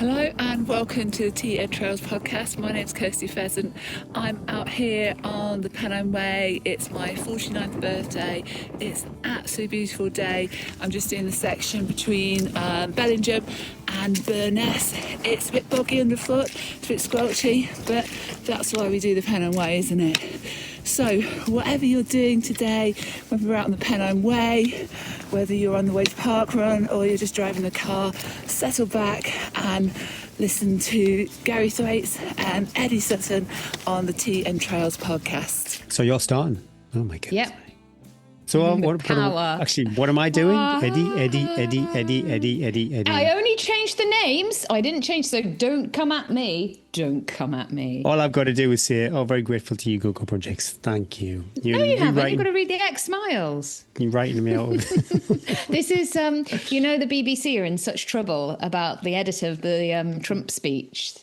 Hello and welcome to the Tea and Trails podcast. My name's Kirsty Pheasant. I'm out here on the Pennine Way. It's my 49th birthday. It's an absolutely beautiful day. I'm just doing the section between Bellingham and Burness. It's a bit boggy underfoot, it's a bit squelchy, but that's why we do the Pennine Way, isn't it? So whatever you're doing today, whether you're out on the Pennine Way, whether you're on the way to parkrun or you're just driving the car, settle back and listen to Gary Thwaites and Eddie Sutton on the Tea and Trails podcast. So you're starting? Oh my goodness. Yep. So what am I doing? Eddie. I only changed the names. I didn't change, so don't come at me. Don't come at me. All I've got to do is say, very grateful to you, Google Projects. Thank you. No, you haven't. You've got to read the X Smiles. You're writing me out. This is, the BBC are in such trouble about the edit of the Trump speech.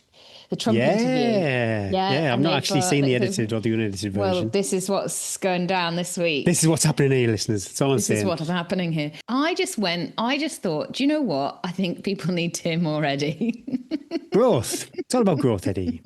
The Trump interview. Yeah. I've not actually seen the edited or the unedited version. Well, this is what's going down this week. This is what's happening here, listeners. That's all I'm saying. This is what's happening here. I just thought, do you know what? I think people need to hear more Eddie. Growth. It's all about growth, Eddie.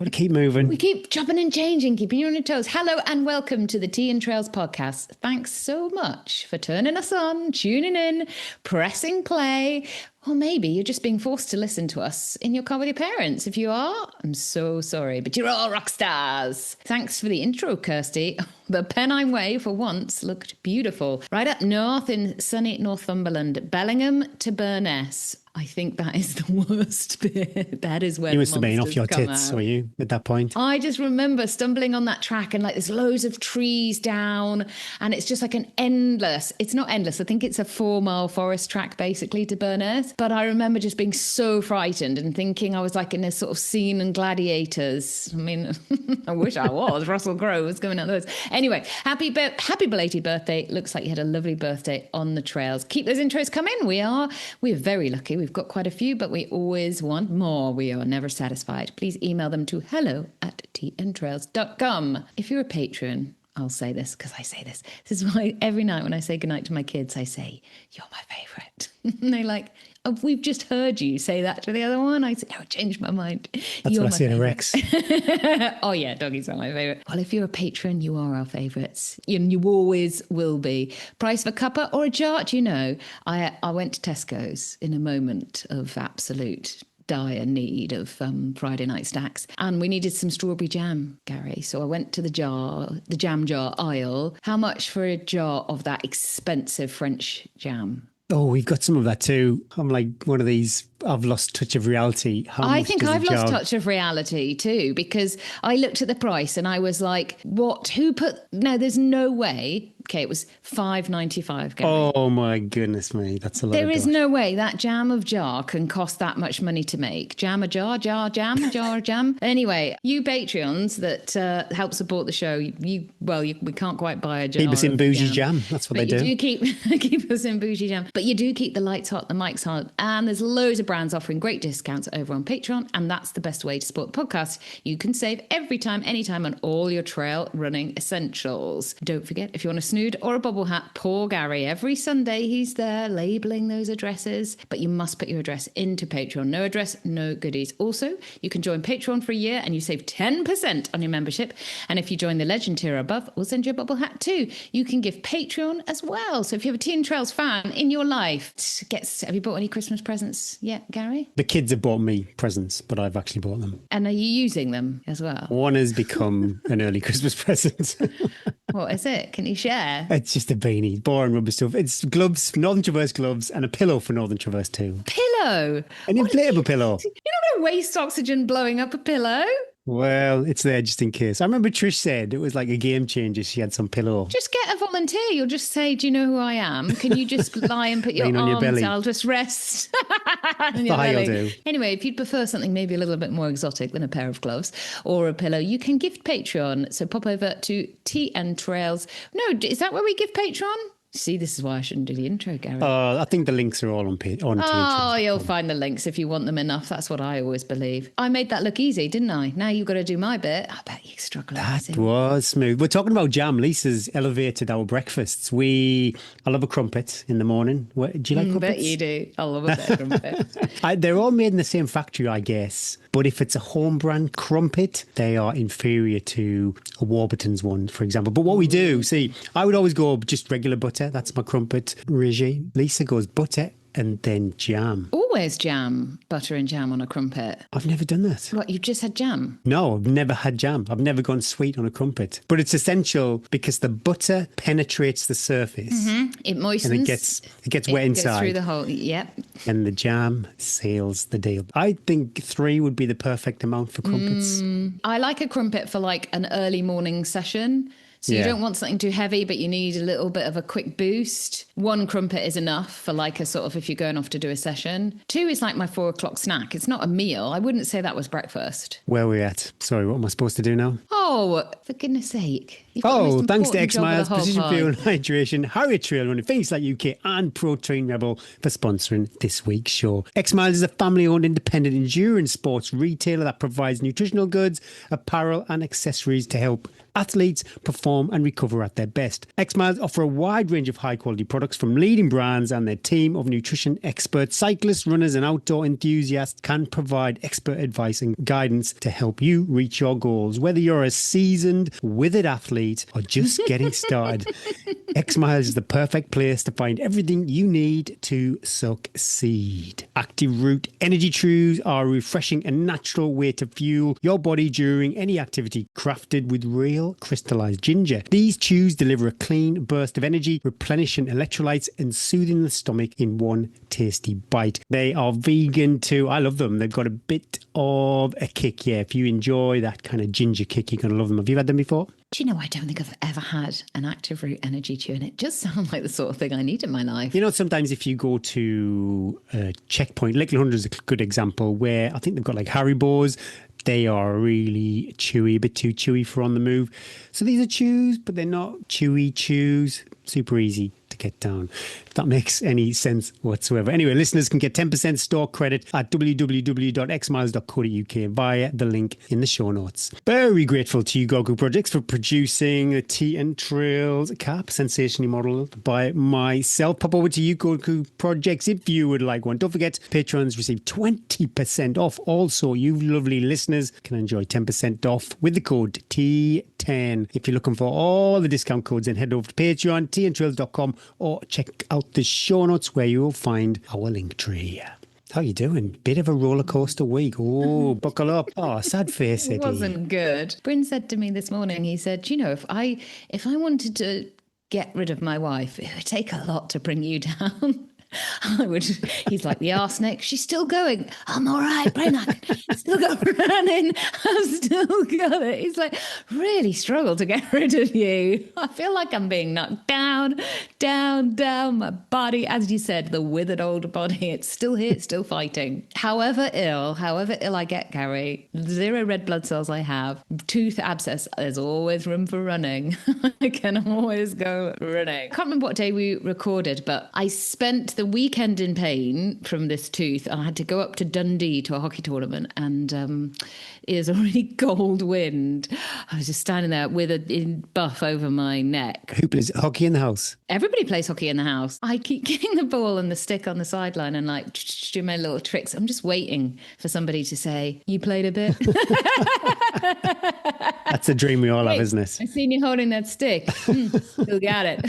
Got to keep moving. We keep chopping and changing, keeping you on your toes. Hello and welcome to the Tea and Trails podcast. Thanks so much for turning us on, tuning in, pressing play. Or maybe you're just being forced to listen to us in your car with your parents. If you are, I'm so sorry, but you're all rock stars. Thanks for the intro, Kirsty. The Pennine Way, for once, looked beautiful. Right up north in sunny Northumberland, Bellingham to Burness. I think that is the worst bit. That is where you must have been off your tits, out. were you, at that point? I just remember stumbling on that track and there's loads of trees down and it's just like it's not endless. I think it's a 4-mile forest track basically to Burness. But I remember just being so frightened and thinking I was like in this sort of scene in Gladiators. I mean, I wish I was. Russell Crowe was going out those. Anyway, happy belated birthday. Looks like you had a lovely birthday on the trails. Keep those intros coming. We're very lucky. We've got quite a few, but we always want more. We are never satisfied. Please email them to hello@teaandtrails.com. If you're a patron, I'll say this because I say this. This is why every night when I say goodnight to my kids, I say, "You're my favourite." And they're like, "Oh, we've just heard you say that to the other one." I say, "No, I changed my mind." That's what I say to Rex. Oh yeah, doggies are my favourite. Well, if you're a patron, you are our favourites. You always will be. Price for a cuppa or a jar? Do you know? I went to Tesco's in a moment of absolute dire need of Friday night stacks, and we needed some strawberry jam, Gary. So I went to the jam jar aisle. How much for a jar of that expensive French jam? Oh, we've got some of that too. I'm like one of these, I've lost touch of reality. I think I've lost touch of reality too, because I looked at the price and I was like, what? No, there's no way. Okay, it was $5.95. Gary. Oh my goodness me, that's a lot. There is no way that jam of jar can cost that much money to make. Jam a jar, jam. Anyway, you Patreons that help support the show, we can't quite buy a jar. Keep us in bougie jam. That's what they do. You do keep us in bougie jam. But you do keep the lights hot, the mics hot, and there's loads of brands offering great discounts over on Patreon, and that's the best way to support the podcast. You can save every time, anytime on all your trail running essentials. Don't forget, if you want a snood or a bobble hat, poor Gary, every Sunday he's there labeling those addresses, but you must put your address into Patreon. No address, no goodies. Also, you can join Patreon for a year and you save 10% on your membership, and if you join the legend tier above, we'll send you a bobble hat too. You can give Patreon as well. So if you have a Tea and Trails fan in your life, have you bought any Christmas presents yet, Gary? The kids have bought me presents, but I've actually bought them. And are you using them as well? One has become an early Christmas present. What is it? Can you share? It's just a beanie, boring rubber stuff. It's gloves, Northern Traverse gloves, and a pillow for Northern Traverse too. Pillow? An inflatable pillow. You're not going to waste oxygen blowing up a pillow. Well, it's there just in case. I remember Trish said it was like a game changer. She had some pillow. Just get a volunteer. You'll just say, "Do you know who I am? Can you just lie and put your arms on your belly? I'll just rest." On your belly. I'll do. Anyway, if you'd prefer something maybe a little bit more exotic than a pair of gloves or a pillow, you can gift Patreon. So pop over to Tea and Trails. No, is that where we give Patreon? See, this is why I shouldn't do the intro, Gary. I think the links are all on Oh, you'll find the links if you want them enough. That's what I always believe. I made that look easy, didn't I? Now you've got to do my bit. I bet you struggle. That was smooth. We're talking about jam. Lisa's elevated our breakfasts. I love a crumpet in the morning. Do you like crumpets? I bet you do. I love a bit of crumpet. They're all made in the same factory, I guess. But if it's a home brand crumpet, they are inferior to a Warburton's one, for example. But what we do, see, I would always go just regular butter. That's my crumpet regime. Lisa goes butter and then jam. Always jam, butter and jam on a crumpet. I've never done that. What, you've just had jam? No, I've never had jam. I've never gone sweet on a crumpet. But it's essential because the butter penetrates the surface. Mm-hmm. It moistens. And it gets wet inside. It goes through the hole, yep. And the jam seals the deal. I think 3 would be the perfect amount for crumpets. I like a crumpet for like an early morning session. So you don't want something too heavy, but you need a little bit of a quick boost. 1 crumpet is enough for like a sort of if you're going off to do a session. 2 is like my 4 o'clock snack. It's not a meal. I wouldn't say that was breakfast. Where are we at? Sorry, what am I supposed to do now? Oh, for goodness sake. You've got the most Thanks to important X job of Miles, the whole Precision pod. Fuel and Hydration, Harriet Trail Running, Things Like UK and Protein Rebel for sponsoring this week's show. X Miles is a family-owned independent endurance sports retailer that provides nutritional goods, apparel and accessories to help athletes perform and recover at their best. X Miles offer a wide range of high-quality products from leading brands, and their team of nutrition experts, cyclists, runners and outdoor enthusiasts can provide expert advice and guidance to help you reach your goals. Whether you're a seasoned, withered athlete or just getting started, X Miles is the perfect place to find everything you need to succeed. Active Root Energy Chews are a refreshing and natural way to fuel your body during any activity, crafted with real crystallized ginger. These chews deliver a clean burst of energy, replenishing electrolytes and soothing the stomach in one tasty bite. They are vegan too. I love them. They've got a bit of a kick. Yeah, if you enjoy that kind of ginger kick, you're going to love them. Have you had them before? Do you know, I don't think I've ever had an Active Root energy chew, and it just sounds like the sort of thing I need in my life. You know, sometimes if you go to Checkpoint, Little Hundred is a good example where I think they've got like Haribo's. They are really chewy, a bit too chewy for on the move. So these are chews, but they're not chewy chews. Super easy to get down, if that makes any sense whatsoever. Anyway, listeners can get 10% store credit at www.xmiles.co.uk via the link in the show notes. Very grateful to you, Goku Projects, for producing the Tea and Trails cap, sensationally modelled by myself. Pop over to you, Goku Projects, if you would like one. Don't forget, patrons receive 20% off. Also, you lovely listeners can enjoy 10% off with the code T10. If you're looking for all the discount codes, then head over to Patreon, teantrails.com, or check out the show notes where you will find our link tree. How you doing? Bit of a roller coaster week. Oh, buckle up. Oh, sad face, Eddie. It wasn't good. Bryn said to me this morning, he said, you know, if I wanted to get rid of my wife, it would take a lot to bring you down. He's like the arsenic. She's still going. I'm all right, Bryn. I can still go running. I've still got it. He's like, really struggle to get rid of you. I feel like I'm being knocked down. My body, as you said, the withered old body. It's still here. It's still fighting. However ill I get, Gary, 0 red blood cells I have, tooth abscess, there's always room for running. I can always go running. I can't remember what day we recorded, but I spent the weekend in pain from this tooth. I had to go up to Dundee to a hockey tournament, and it was a really cold wind. I was just standing there with a buff over my neck. Who plays hockey in the house? Everybody plays hockey in the house. I keep getting the ball and the stick on the sideline and like do my little tricks. I'm just waiting for somebody to say, you played a bit. That's a dream we all have, isn't it? I seen you holding that stick. Still got it.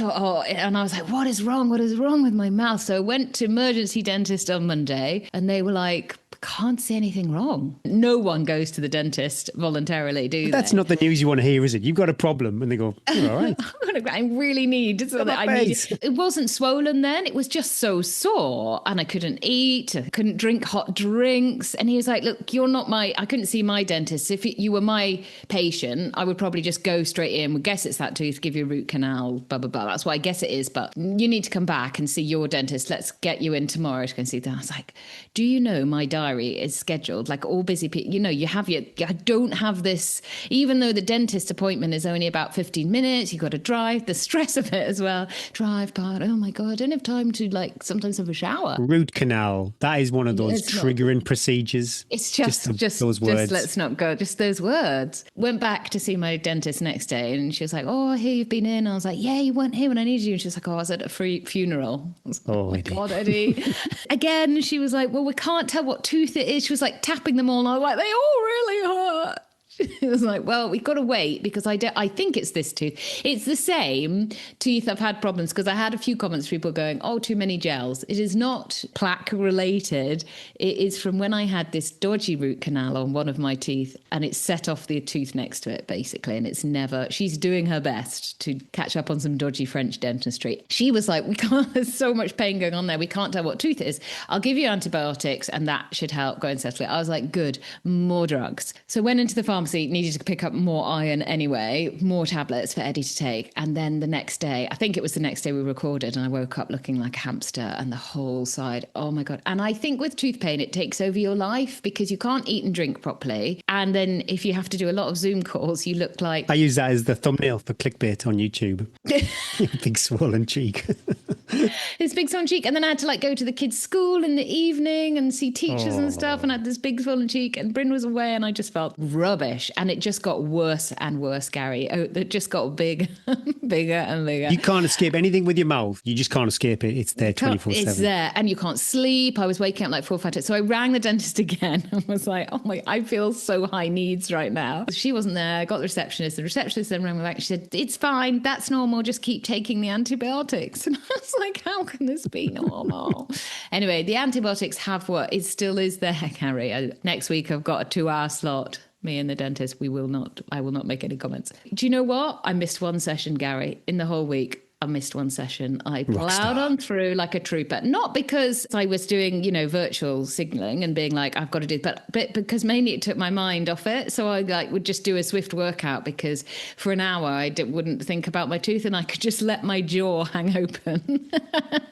And I was like, what is wrong? What is wrong with my mouth? So I went to emergency dentist on Monday, and they were like, can't see anything wrong. No one goes to the dentist voluntarily, do they? That's not the news you want to hear, is it? You've got a problem, and they go, "You're all right." I really need so that I need. It wasn't swollen then. It was just so sore, and I couldn't eat. I couldn't drink hot drinks. And he was like, "Look, you're not my. I couldn't see my dentist. If you were my patient, I would probably just go straight in. Would guess it's that tooth. Give you a root canal. Blah blah blah. That's what I guess it is. But you need to come back and see your dentist. Let's get you in tomorrow to go and see them. I was like, do you know my diary is scheduled? Like all busy people, you have I don't have this, even though the dentist appointment is only about 15 minutes, you've got to drive, the stress of it as well. Drive part, oh my God, I don't have time to like sometimes have a shower. Root canal, that is one of those triggering procedures. It's just those words. Just let's not go, just those words. Went back to see my dentist next day and she was like, oh, I hear you've been in. I was like, yeah, you weren't here when I needed you. And she was like, oh, I was at a free funeral. I was like, oh my God, Eddie. Again, she was like, well, we can't tell what tooth it is. She was like tapping them all and I was like, they all really hurt. It was like, well, we've got to wait because I think it's this tooth. It's the same teeth I've had problems because I had a few comments, people going, oh, too many gels. It is not plaque related. It is from when I had this dodgy root canal on one of my teeth and it set off the tooth next to it, basically. And it's she's doing her best to catch up on some dodgy French dentistry. She was like, there's so much pain going on there. We can't tell what tooth it is. I'll give you antibiotics and that should help go and settle it. I was like, good, more drugs. So went into the pharmacy, needed to pick up more iron anyway, more tablets for Eddie to take. And then the next day, I think it was the next day we recorded and I woke up looking like a hamster and the whole side, oh my God. And I think with tooth pain, it takes over your life because you can't eat and drink properly. And then if you have to do a lot of Zoom calls, you look like... I use that as the thumbnail for clickbait on YouTube. Big swollen cheek. This big swollen cheek. And then I had to like go to the kids' school in the evening and see teachers and stuff. And I had this big swollen cheek and Bryn was away and I just felt rubbish. And it just got worse and worse, Gary. Oh, it just got bigger and bigger. You can't escape anything with your mouth. You just can't escape it. It's there 24/7. It's there. And you can't sleep. I was waking up like 4 or 5 times. So I rang the dentist again and was like, oh my, I feel so high needs right now. She wasn't there. I got the receptionist. The receptionist then rang me back. She said, it's fine. That's normal. Just keep taking the antibiotics. And I was like, how can this be normal? Anyway, the antibiotics have worked. It still is there, Gary. Next week, I've got a 2-hour slot. Me and the dentist, I will not make any comments. Do you know what? I missed one session, Gary, in the whole week. I missed one session. I plowed on through like a trooper, not because I was doing, virtual signaling and being like, I've got to do, but because mainly it took my mind off it. So I would just do a swift workout because for an hour I wouldn't think about my tooth and I could just let my jaw hang open.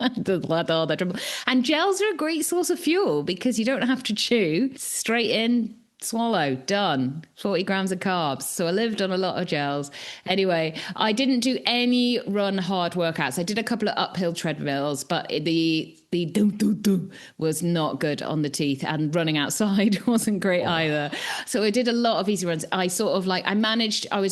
And gels are a great source of fuel because you don't have to chew, straight in, swallow, done. 40 grams of carbs. So I lived on a lot of gels. Anyway, I didn't do any run hard workouts. I did a couple of uphill treadmills, but the do was not good on the teeth, and running outside wasn't great either. So I did a lot of easy runs. I was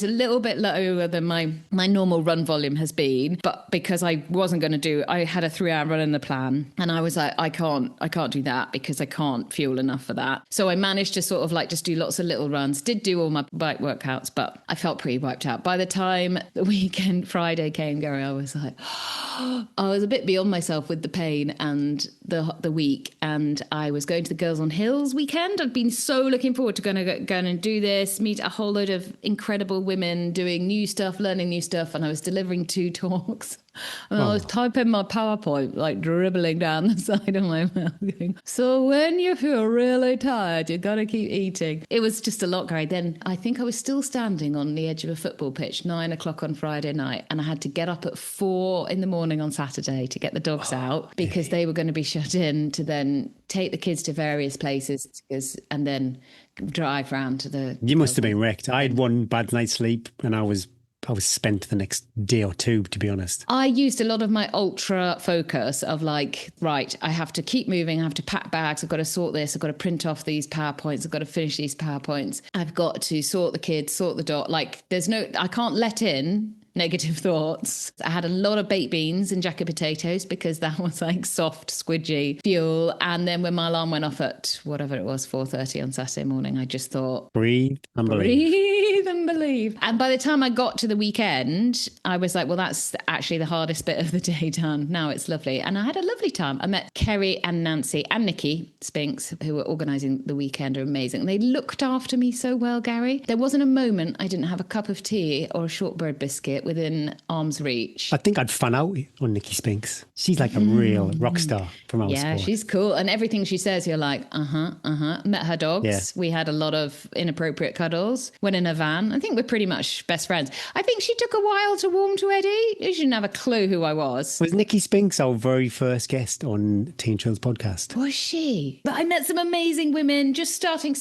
a little bit lower than my normal run volume has been, but because I wasn't going to I had a 3-hour run in the plan and I was like, I can't do that because I can't fuel enough for that. So I managed to sort of like just do lots of little runs, did do all my bike workouts, but I felt pretty wiped out. By the time the weekend, Friday came, Gary, I was like, I was a bit beyond myself with the pain and the week, and I was going to the Girls on Hills weekend. I'd been so looking forward to going and do this, meet a whole load of incredible women doing new stuff, learning new stuff, and I was delivering 2 talks. And I was typing my PowerPoint, like dribbling down the side of my mouth, going, so when you feel really tired, you got to keep eating. It was just a lot, Gary. Then I think I was still standing on the edge of a football pitch, 9 o'clock on Friday night, and I had to get up at 4 in the morning on Saturday to get the dogs out because they were going to be shut in to then take the kids to various places and then drive round to the... You must have been wrecked. I had one bad night's sleep and I was spent the next day or two, to be honest. I used a lot of my ultra focus of like, right, I have to keep moving. I have to pack bags. I've got to sort this. I've got to print off these PowerPoints. I've got to finish these PowerPoints. I've got to sort the kids, sort the dog. Like I can't let in negative thoughts. I had a lot of baked beans and jacket potatoes because that was like soft, squidgy fuel. And then when my alarm went off at whatever it was, 4:30 on Saturday morning, I just thought, breathe and believe. Breathe and believe. And by the time I got to the weekend, I was like, well, that's actually the hardest bit of the day done. Now it's lovely. And I had a lovely time. I met Kerry and Nancy and Nikki Spinks, who were organising the weekend, are amazing. They looked after me so well, Gary. There wasn't a moment I didn't have a cup of tea or a shortbread biscuit within arm's reach. I think I'd fan out on Nikki Spinks. She's like a real rock star from our sport. Yeah, she's cool. And everything she says, you're like, Met her dogs. Yeah. We had a lot of inappropriate cuddles. Went in a van. I think we're pretty much best friends. I think she took a while to warm to Eddie. She didn't have a clue who I was. Was Nikki Spinks our very first guest on Teen Trails podcast? Was she? But I met some amazing women, just starting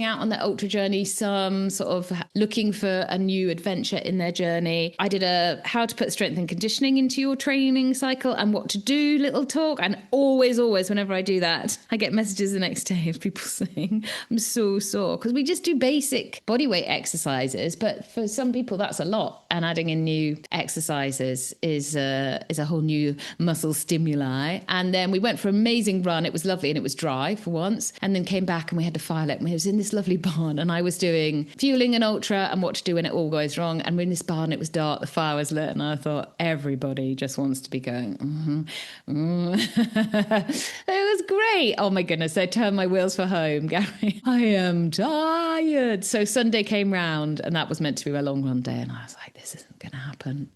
out on their ultra journey, some sort of looking for a new adventure in their journey. I did a how to put strength and conditioning into your training cycle and what to do little talk. And always, whenever I do that, I get messages the next day of people saying, I'm so sore. Because we just do basic bodyweight exercises. But for some people, that's a lot. And adding in new exercises is a whole new muscle stimuli. And then we went for an amazing run. It was lovely and it was dry for once. And then came back and we had to file it. And we was in this lovely barn and I was doing fueling and ultra and what to do when it all goes wrong. And we're in this barn, it was dark, the fire was lit. And I thought, everybody just wants to be going, It was great. Oh my goodness. I turned my wheels for home, Gary. I am tired. So Sunday came round and that was meant to be my long run day. And I was like, this isn't going to happen.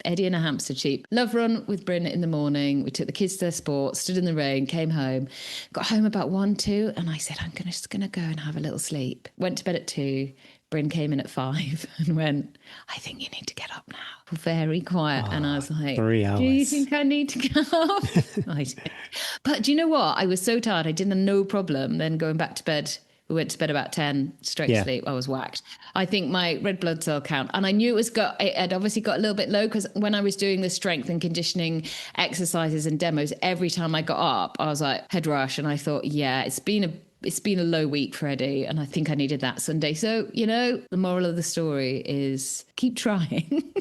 Eddie and a hamster cheap. Love run with Bryn in the morning. We took the kids to their sport, stood in the rain, came home, got home about 1, 2. And I said, I'm just going to go and have a little sleep. Went to bed at 2. Bryn came in at 5 and went, I think you need to get up now. Very quiet. And I was like, 3 hours. Do you think I need to get up? I did. But do you know what? I was so tired. I did no problem. Then going back to bed, we went to bed about 10, straight to sleep. I was whacked. I think my red blood cell count, and I knew it had obviously got a little bit low because when I was doing the strength and conditioning exercises and demos, every time I got up, I was like head rush. And I thought, yeah, it's been a low week for Eddie, and I think I needed that Sunday. So, the moral of the story is keep trying.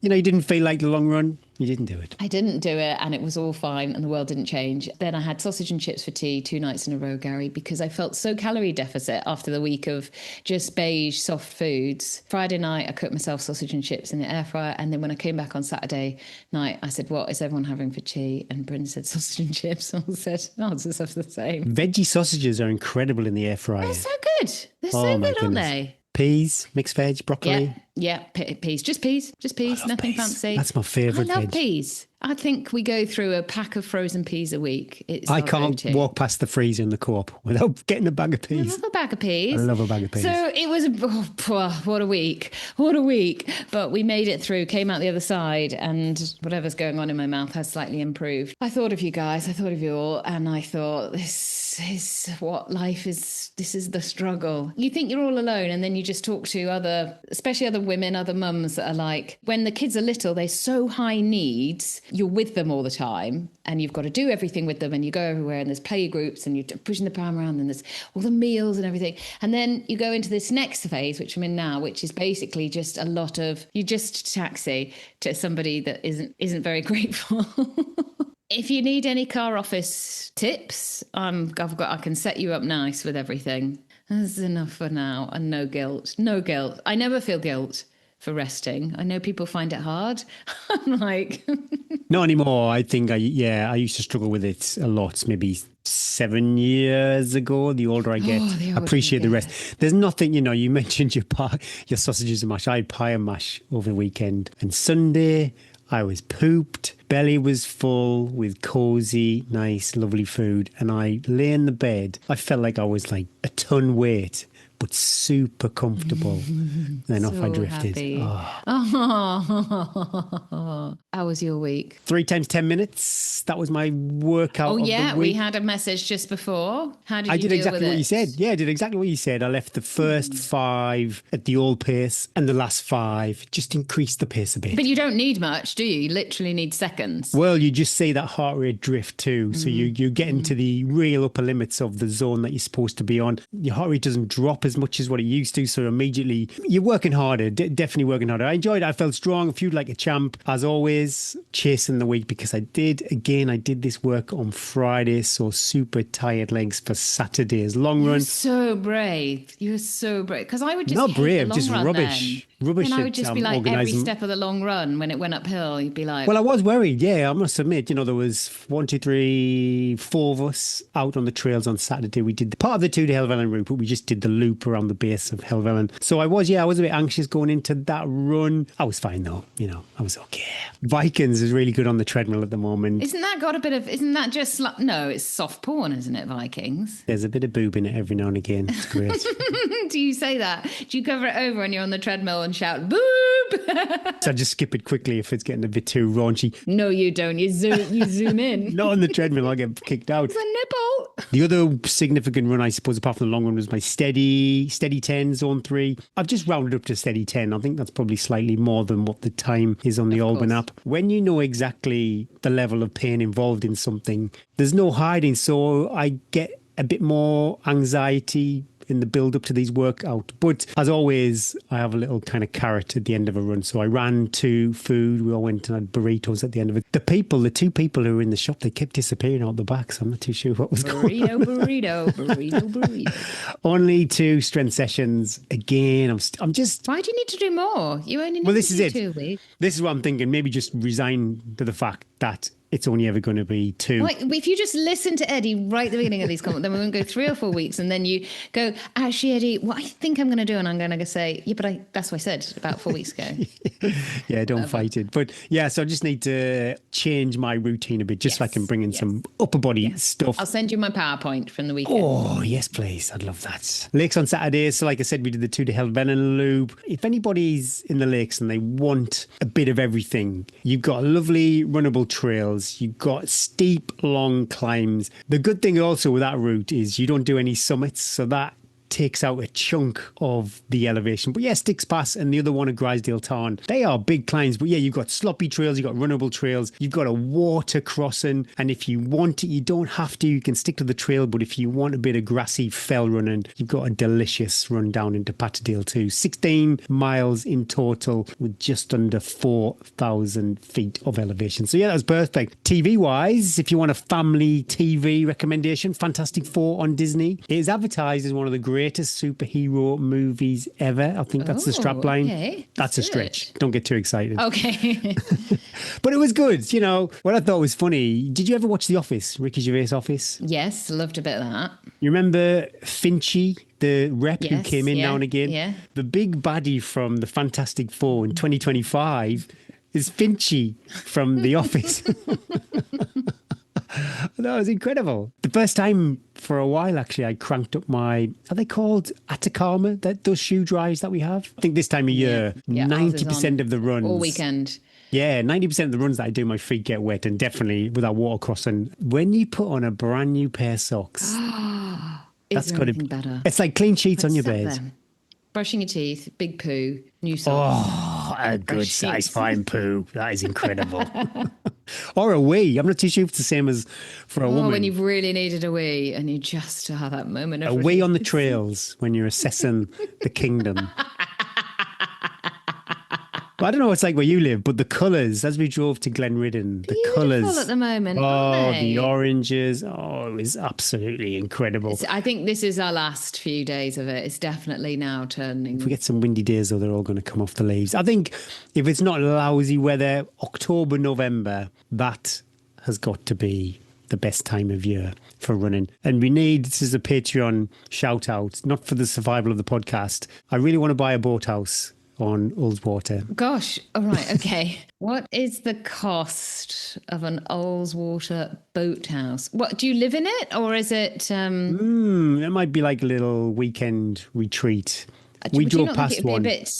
You didn't feel like the long run. You didn't do it. I didn't do it, and it was all fine, and the world didn't change. Then I had sausage and chips for tea 2 nights in a row, Gary, because I felt so calorie deficit after the week of just beige, soft foods. Friday night, I cooked myself sausage and chips in the air fryer, and then when I came back on Saturday night, I said, what is everyone having for tea? And Bryn said sausage and chips. I said, I'll just have the same. Veggie sausages are incredible in the air fryer. They're so good. They're so good, aren't they? Peas, mixed veg, broccoli. Yeah, peas. Just peas. Nothing peas. fancy. That's my favourite I love veg. Peas. I think we go through a pack of frozen peas a week. I can't walk past the freezer in the Co-op without getting a bag of I peas. love a bag of peas. I love a bag of peas. So it was, what a week. But we made it through, came out the other side, and whatever's going on in my mouth has slightly improved. I thought of you guys, I thought of you all, and I thought, this is what life is. This is the struggle. You think you're all alone, and then you just talk to especially other women, other mums that are like, when the kids are little, they're so high needs, you're with them all the time and you've got to do everything with them and you go everywhere and there's play groups and you're pushing the pram around and there's all the meals and everything. And then you go into this next phase, which I'm in now, which is basically just a lot of, you just taxi to somebody that isn't very grateful. If you need any car office tips, I can set you up nice with everything. That's enough for now. And no guilt. I never feel guilt for resting. I know people find it hard. I'm like... Not anymore. I think I used to struggle with it a lot, maybe 7 years ago. The older I get, I appreciate the rest. There's nothing, you mentioned your sausages and mash. I had pie and mash over the weekend. And Sunday, I was pooped. Belly was full with cosy, nice, lovely food. And I lay in the bed. I felt like I was like a ton weight, but super comfortable. Then off I drifted. How was your week? 3 times 10 minutes. That was my workout of the week. We had a message just before. How did you did deal exactly with what it? you said. Yeah, I did exactly what you said. I left the first 5 at the old pace and the last 5 just increased the pace a bit. But you don't need much, do you? You literally need seconds. Well, you just see that heart rate drift too. So you get into the real upper limits of the zone that you're supposed to be on. Your heart rate doesn't drop as much as what it used to. So immediately you're working harder, definitely working harder. I enjoyed it. I felt strong. I felt like a champ as always, chasing the week because I did this work on Friday. So super tired legs for Saturday's long run. You're so brave. You're so brave. Because I would just not brave, the long just run rubbish. Then. Rubbish. And I would just be like, every organising. step of the long run, when it went uphill, you'd be like... Well, I was worried, yeah, I must admit. There was 1, 2, 3, 4 of us out on the trails on Saturday. We did part of the 2-day Hell of Island route, but we just did the loop loop around the base of Helvellyn. So I was a bit anxious going into that run. I was fine though, I was okay. Vikings is really good on the treadmill at the moment. Isn't that just like, no, it's soft porn, isn't it, Vikings? There's a bit of boob in it every now and again. It's great. Do you say that? Do you cover it over when you're on the treadmill and shout, boob? So I just skip it quickly if it's getting a bit too raunchy. No, you don't. You zoom in. Not on the treadmill, I'll get kicked out. It's a nipple. The other significant run, I suppose, apart from the long one, was my steady 10, zone 3. I've just rounded up to steady 10. I think that's probably slightly more than what the time is on the Alban app. When you know exactly the level of pain involved in something, there's no hiding. So I get a bit more anxiety in the build up to these workouts. But as always, I have a little kind of carrot at the end of a run. So I ran to food. We all went and had burritos at the end of it. The two people who were in the shop, they kept disappearing out the back. So I'm not too sure what was going on. Burrito. Only 2 strength sessions. Again, I'm just... Why do you need to do more? You only need this to is do it. 2 weeks. This is what I'm thinking. Maybe just resign to the fact that it's only ever going to be 2. Like, if you just listen to Eddie right at the beginning of these comments, then we won't go 3 or 4 weeks, and then you go, actually, Eddie, what I think I'm going to do, and I'm going to say, yeah, but that's what I said about 4 weeks ago. Yeah, don't fight it. But yeah, so I just need to change my routine a bit, just so I can bring in some upper body stuff. I'll send you my PowerPoint from the weekend. Oh, yes, please. I'd love that. Lakes on Saturday. So like I said, we did the 2 to Helvellyn loop. If anybody's in the lakes and they want a bit of everything, you've got lovely runnable trails. You've got steep, long climbs. The good thing also with that route is you don't do any summits. So that takes out a chunk of the elevation. But yeah, Sticks Pass and the other one at Grisdale Tarn, they are big climbs. But yeah, you've got sloppy trails, you've got runnable trails, you've got a water crossing. And if you want it, you don't have to. You can stick to the trail. But if you want a bit of grassy fell running, you've got a delicious run down into Patterdale too. 16 miles in total with just under 4,000 feet of elevation. So yeah, that was perfect. TV-wise, if you want a family TV recommendation, Fantastic Four on Disney. It is advertised as one of the greatest superhero movies ever. I think that's the strapline. Okay. That's a stretch. Don't get too excited. Okay. But it was good. What I thought was funny. Did you ever watch The Office, Ricky Gervais' Office? Yes, loved a bit of that. You remember Finchy, the rep who came in now and again? Yeah. The big baddie from the Fantastic Four in 2025 is Finchy from The Office. That was incredible. The first time for a while, actually, I cranked up my, are they called Atacama? Those shoe drives that we have? I think this time of year, 90% of the runs. All weekend. Yeah, 90% of the runs that I do, my feet get wet, and definitely with that water crossing. When you put on a brand new pair of socks, that's got to be better. It's like clean sheets on your bed. Brushing your teeth, big poo, new socks. Oh, a good size fine poo. That is incredible. Or a wee. I'm not too sure if it's the same as for a woman. When you've really needed a wee and you just have that moment of a wee on the trails when you're assessing the kingdom. I don't know what it's like where you live, but the colours, as we drove to Glenridden, the colours at the moment. Oh, the oranges. Oh, it was absolutely incredible. I think this is our last few days of it. It's definitely now turning. If we get some windy days, though, they're all going to come off the leaves. I think if it's not lousy weather, October, November, that has got to be the best time of year for running. And we need, this is a Patreon shout out, not for the survival of the podcast. I really want to buy a boathouse on Ullswater. Gosh, all right, okay. What is the cost of an Ullswater boathouse? What, do you live in it, or is it? It might be like a little weekend retreat. We drove past one. Be a bit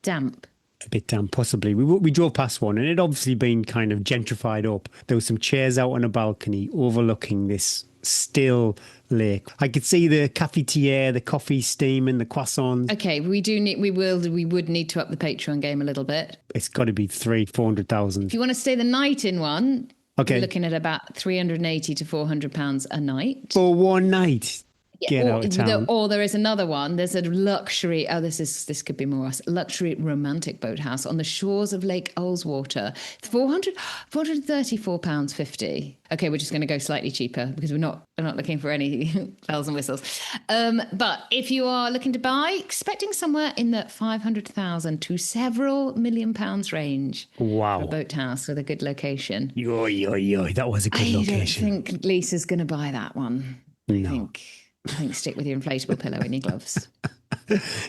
damp. A bit damp, possibly. We drove past one, and it obviously been kind of gentrified up. There were some chairs out on a balcony overlooking this still lake. I could see the cafetiere, the coffee steaming, the croissants. Okay, we would need to up the Patreon game a little bit. It's got to be 300,000-400,000. If you want to stay the night in one, okay, you're looking at about £380 to £400 a night for one night. Get or, out of town. Or there is another one. There's a luxury. This could be more luxury romantic boathouse on the shores of Lake Ullswater. £434.50. Okay, we're just going to go slightly cheaper because we're not looking for any bells and whistles. But if you are looking to buy, expecting somewhere in the 500,000 to several £1 million range. Wow. For a boathouse with a good location. That was a good location. I don't think Lisa's going to buy that one. No. I think. I think stick with your inflatable pillow in your gloves.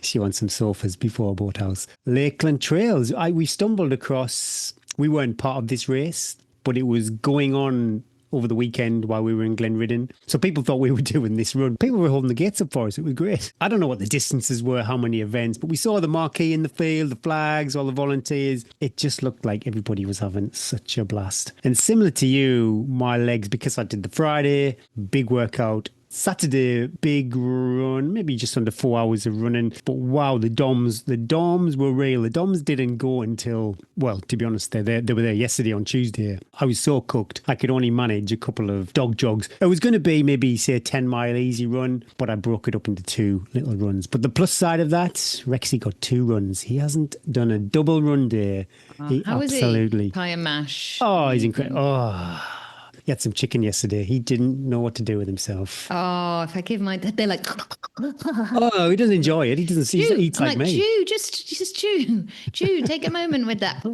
She wants some sofas before Boathouse. Lakeland Trails. We stumbled across, we weren't part of this race, but it was going on over the weekend while we were in Glenridden. So people thought we were doing this run. People were holding the gates up for us. It was great. I don't know what the distances were, how many events, but we saw the marquee in the field, the flags, all the volunteers. It just looked like everybody was having such a blast. And similar to you, my legs, because I did the Friday, big workout, Saturday, big run, maybe just under 4 hours of running. But wow, the DOMs were real. The DOMs didn't go until, well, to be honest, they were there yesterday on Tuesday. I was so cooked. I could only manage a couple of dog jogs. It was going to be maybe, say, a 10-mile easy run, but I broke it up into 2 little runs. But the plus side of that, Rexy got 2 runs. He hasn't done a double run day. How Absolutely. is he? Pie and mash. Oh, he's incredible. Oh. He had some chicken yesterday. He didn't know what to do with himself. Oh, if I give my, they're like. Oh, he doesn't enjoy it. He doesn't. He eats like me. Chew, just chew, take a moment with that.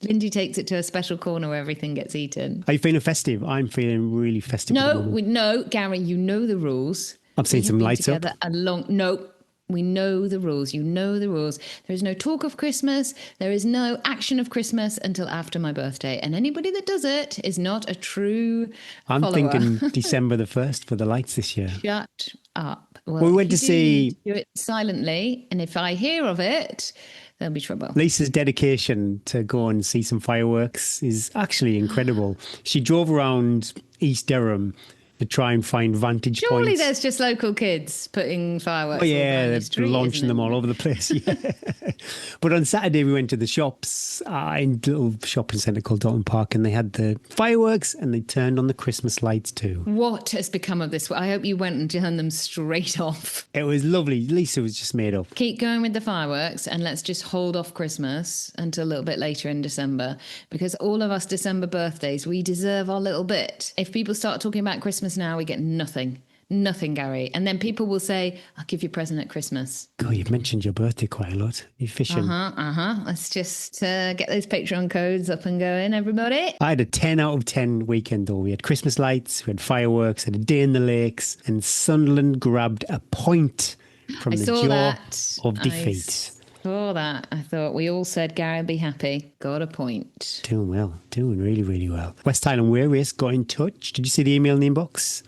Lindy takes it to a special corner where everything gets eaten. Are you feeling festive? I'm feeling really festive. No, Gary, you know the rules. I've seen some lights up. No. We know the rules. You know the rules. There is no talk of Christmas. There is no action of Christmas until after my birthday. And anybody that does it is not a true follower. Thinking December the 1st for the lights this year. Shut up. Well, we went to see... Do it silently. And if I hear of it, there'll be trouble. Lisa's dedication to go and see some fireworks is actually incredible. She drove around East Durham to try and find vantage points. Surely there's just local kids putting fireworks. Oh yeah, they're street, launching them all over the place. Yeah. But on Saturday we went to the shops in a little shopping centre called Dalton Park, and they had the fireworks and they turned on the Christmas lights too. What has become of this? I hope you went and turned them straight off. It was lovely. Lisa was just made up. Keep going with the fireworks and let's just hold off Christmas until a little bit later in December, because all of us December birthdays, we deserve our little bit. If people start talking about Christmas now, we get nothing, Gary. And then people will say, I'll give you a present at Christmas. Oh, you've mentioned your birthday quite a lot. You're fishing. Let's just get those Patreon codes up and going, everybody. I had a 10 out of 10 weekend though. We had Christmas lights, we had fireworks, had a day in the lakes, and Sunderland grabbed a point from the jaw of defeat. Saw that. I thought we all said Gary would be happy. Got a point. Doing well. Doing really, really well. West Highland Way Race got in touch. Did you see the email in the inbox?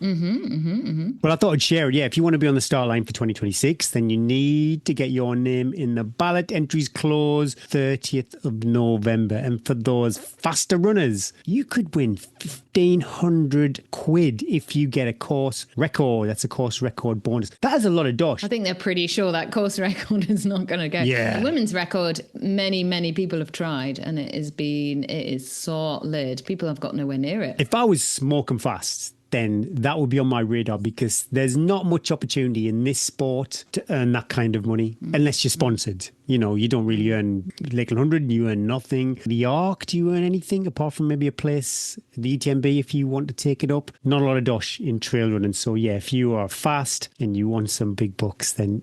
Well, I thought I'd share it. Yeah, if you want to be on the start line for 2026, then you need to get your name in the ballot. Entries close 30th of November. And for those faster runners, you could win 1,500 quid if you get a course record. That's a course record bonus. That is a lot of dosh. I think they're pretty sure that course record is not going to go. Yeah. The women's record, many people have tried, and it is solid. People have got nowhere near it. If I was smoking fast, then that would be on my radar, because there's not much opportunity in this sport to earn that kind of money unless you're sponsored. You know, you don't really earn Lakeland 100, you earn nothing. The Arc, do you earn anything apart from maybe a place, the ETMB, if you want to take it up? Not a lot of dosh in trail running. So yeah, if you are fast and you want some big bucks, then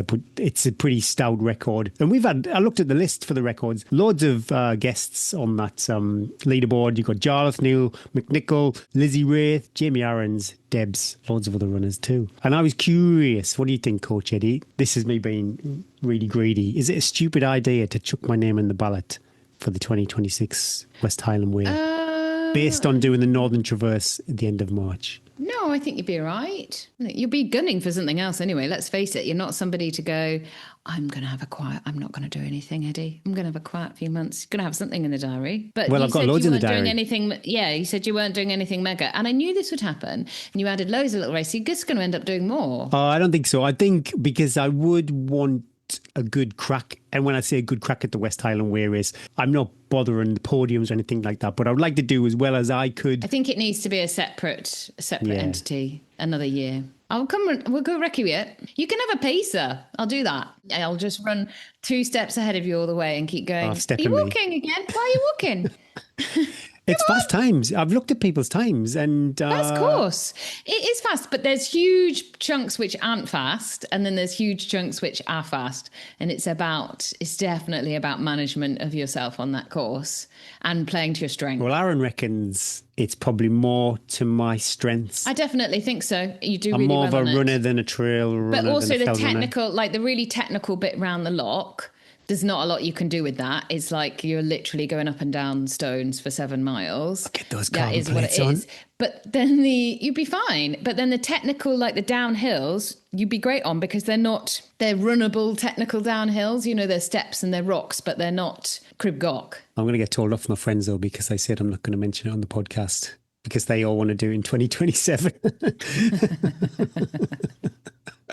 but it's a pretty stout record. And I looked at the list for the records, loads of guests on that leaderboard. You've got Jarlath, Neil McNichol, Lizzie Wraith, Jamie Aarons, Debs, loads of other runners too. And I was curious, what do you think, Coach Eddie? This is me being really greedy. Is it a stupid idea to chuck my name in the ballot for the 2026 West Highland Way based on doing the Northern Traverse at the end of March? No, I think you'd be all right. You'll be gunning for something else anyway. Let's face it. You're not somebody to go, I'm not going to do anything, Eddie. I'm going to have a quiet few months. You're going to have something in the diary. But well, I've got loads in the diary. You said you weren't doing anything mega. And I knew this would happen. And you added loads of little races. You're just going to end up doing more. I don't think so. I think because I would want a good crack. And when I say a good crack at the West Highland Way Race, I'm not bothering the podiums or anything like that, but I would like to do as well as I could. I think it needs to be a separate entity another year. We'll go recce it. You can have a pacer. I'll do that. I'll just run 2 steps ahead of you all the way and keep going. Are you walking again? Why are you walking? It's fast times. I've looked at people's times and... That's course. It is fast, but there's huge chunks which aren't fast, and then there's huge chunks which are fast. And it's definitely about management of yourself on that course and playing to your strength. Well, Aaron reckons it's probably more to my strengths. I definitely think so. You do I'm really more well of a on runner it. than a trail runner. But also than a the fell runner. technical, like the really technical bit round the lock, there's not a lot you can do with that. It's like you're literally going up and down stones for 7 miles. Get those That carbon is what it plates on. is. But then you'd be fine. But then the technical, like the downhills, you'd be great on because they're runnable technical downhills. You know, they're steps and they're rocks, but they're not crib gok. I'm going to get told off my friends though because I said I'm not going to mention it on the podcast because they all want to do it in 2027.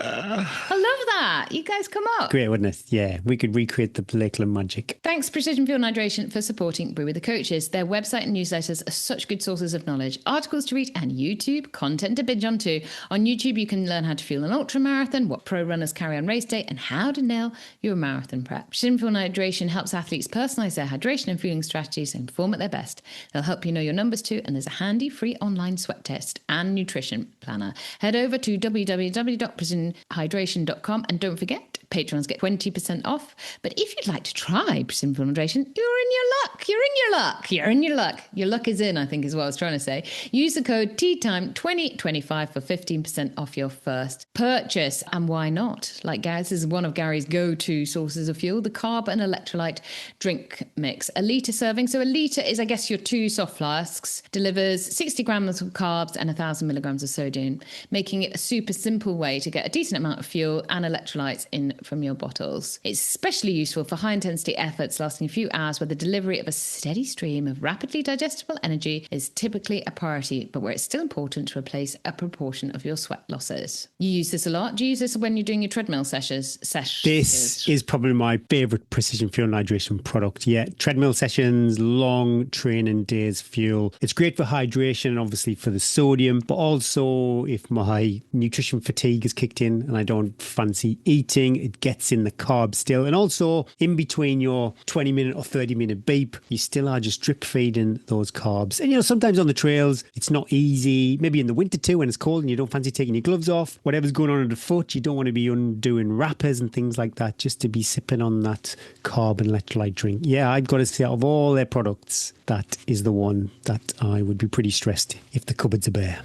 I love that. You guys come up. Great, wouldn't it? Yeah, we could recreate the Lakeland magic. Thanks, Precision Fuel and Hydration, for supporting Brew with the Coaches. Their website and newsletters are such good sources of knowledge, articles to read, and YouTube content to binge on too. On YouTube, you can learn how to fuel an ultra marathon, what pro runners carry on race day, and how to nail your marathon prep. Precision Fuel and Hydration helps athletes personalize their hydration and fueling strategies and perform at their best. They'll help you know your numbers too, and there's a handy free online sweat test and nutrition planner. Head over to www.precisionhydration.com and don't forget, patrons get 20% off. But if you'd like to try Precision Fuel and Hydration, you're in your luck. You're in your luck. You're in your luck. Your luck is in, I think is what I was trying to say. Use the code TEATIME2025 for 15% off your first purchase. And why not? Like Gary's is one of Gary's go-to sources of fuel, the carb and electrolyte drink mix. A litre serving. So a litre is, I guess, your 2 soft flasks, delivers 60 grams of carbs and 1,000 milligrams of sodium, making it a super simple way to get a decent amount of fuel and electrolytes in from your bottles. It's especially useful for high intensity efforts lasting a few hours where the delivery of a steady stream of rapidly digestible energy is typically a priority, but where it's still important to replace a proportion of your sweat losses. You use this a lot. Do you use this when you're doing your treadmill sessions? This is probably my favourite Precision Fuel and Hydration product. Yeah, treadmill sessions, long training days fuel. It's great for hydration and obviously for the sodium, but also if my nutrition fatigue is kicked in and I don't fancy eating, it gets in the carbs still. And also in between your 20-minute or 30-minute beep, you still are just drip feeding those carbs. And sometimes on the trails, it's not easy. Maybe in the winter too, when it's cold and you don't fancy taking your gloves off, whatever's going on underfoot, you don't want to be undoing wrappers and things like that, just to be sipping on that carb and electrolyte drink. Yeah, I've got to say, out of all their products, that is the one that I would be pretty stressed if the cupboards are bare.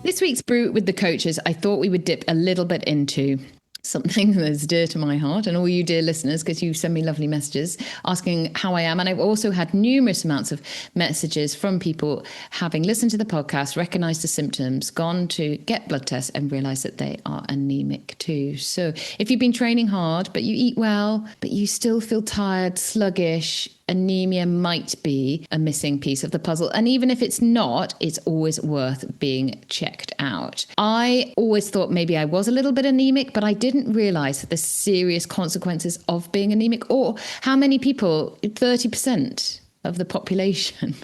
This week's Brew with the Coaches, I thought we would dip a little bit into something that's dear to my heart and all you dear listeners, because you send me lovely messages asking how I am. And I've also had numerous amounts of messages from people having listened to the podcast, recognized the symptoms, gone to get blood tests and realized that they are anemic too. So if you've been training hard, but you eat well, but you still feel tired, sluggish, anemia might be a missing piece of the puzzle. And even if it's not, it's always worth being checked out. I always thought maybe I was a little bit anemic, but I didn't realize the serious consequences of being anemic, or how many people, 30% of the population,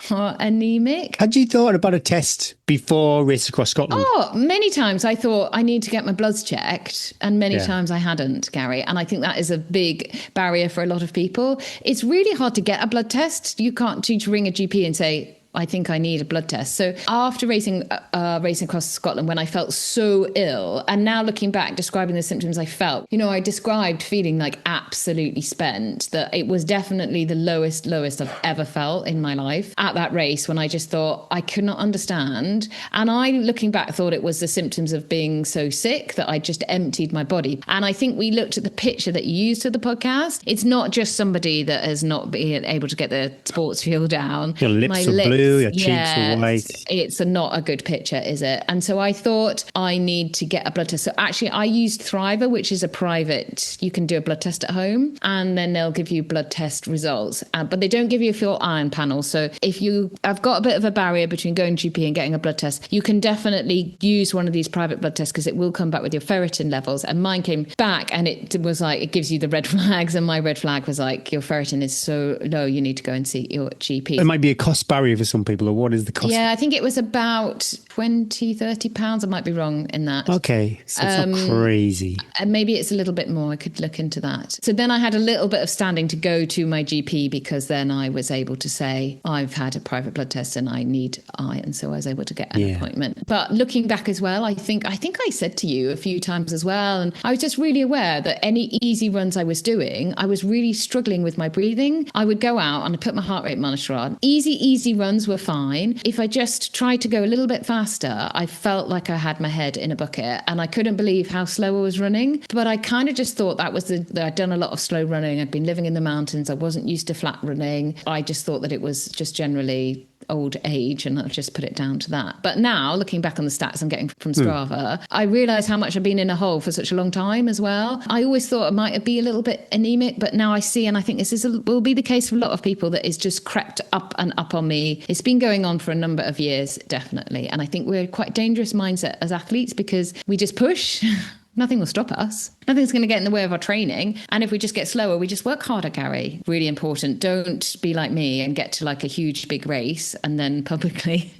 are anemic. Had you thought about a test before Race Across Scotland? Oh, many times I thought I need to get my bloods checked, and many times I hadn't, Gary. And I think that is a big barrier for a lot of people. It's really hard to get a blood test. You can't ring a GP and say, I think I need a blood test. So after racing across Scotland, when I felt so ill, and now looking back, describing the symptoms I felt, I described feeling like absolutely spent, that it was definitely the lowest I've ever felt in my life at that race, when I just thought I could not understand. And I, looking back, thought it was the symptoms of being so sick that I just emptied my body. And I think we looked at the picture that you used for the podcast. It's not just somebody that has not been able to get their sports fuel down. Your lips are blue. Your cheeks are white. It's not a good picture, is it? And so I thought I need to get a blood test. So actually I used Thriver, which is a private, you can do a blood test at home and then they'll give you blood test results. But they don't give you a full iron panel. So if I've got a bit of a barrier between going to GP and getting a blood test, you can definitely use one of these private blood tests because it will come back with your ferritin levels. And mine came back and it was like, it gives you the red flags. And my red flag was like, your ferritin is so low, you need to go and see your GP. It might be a cost barrier for some some people, or what is the cost? Yeah, I think it was about 20, 30 pounds. I might be wrong in that. Okay, so it's not crazy. And maybe it's a little bit more. I could look into that. So then I had a little bit of standing to go to my GP, because then I was able to say, I've had a private blood test and I need iron. So I was able to get an appointment. But looking back as well, I think I said to you a few times as well, and I was just really aware that any easy runs I was doing, I was really struggling with my breathing. I would go out and I put my heart rate monitor on. Easy runs were fine. If I just tried to go a little bit faster, I felt like I had my head in a bucket, and I couldn't believe how slow I was running. But I kind of just thought that was that I'd done a lot of slow running. I'd been living in the mountains. I wasn't used to flat running. I just thought that it was just generally old age, and I'll just put it down to that. But now, looking back on the stats I'm getting from Strava, I realise how much I've been in a hole for such a long time as well. I always thought I might be a little bit anemic, but now I see, and I think this will be the case for a lot of people, that it's just crept up and up on me. It's been going on for a number of years, definitely. And I think we're quite dangerous mindset as athletes, because we just push. Nothing will stop us. Nothing's going to get in the way of our training. And if we just get slower, we just work harder, Gary. Really important. Don't be like me and get to like a huge, big race and then publicly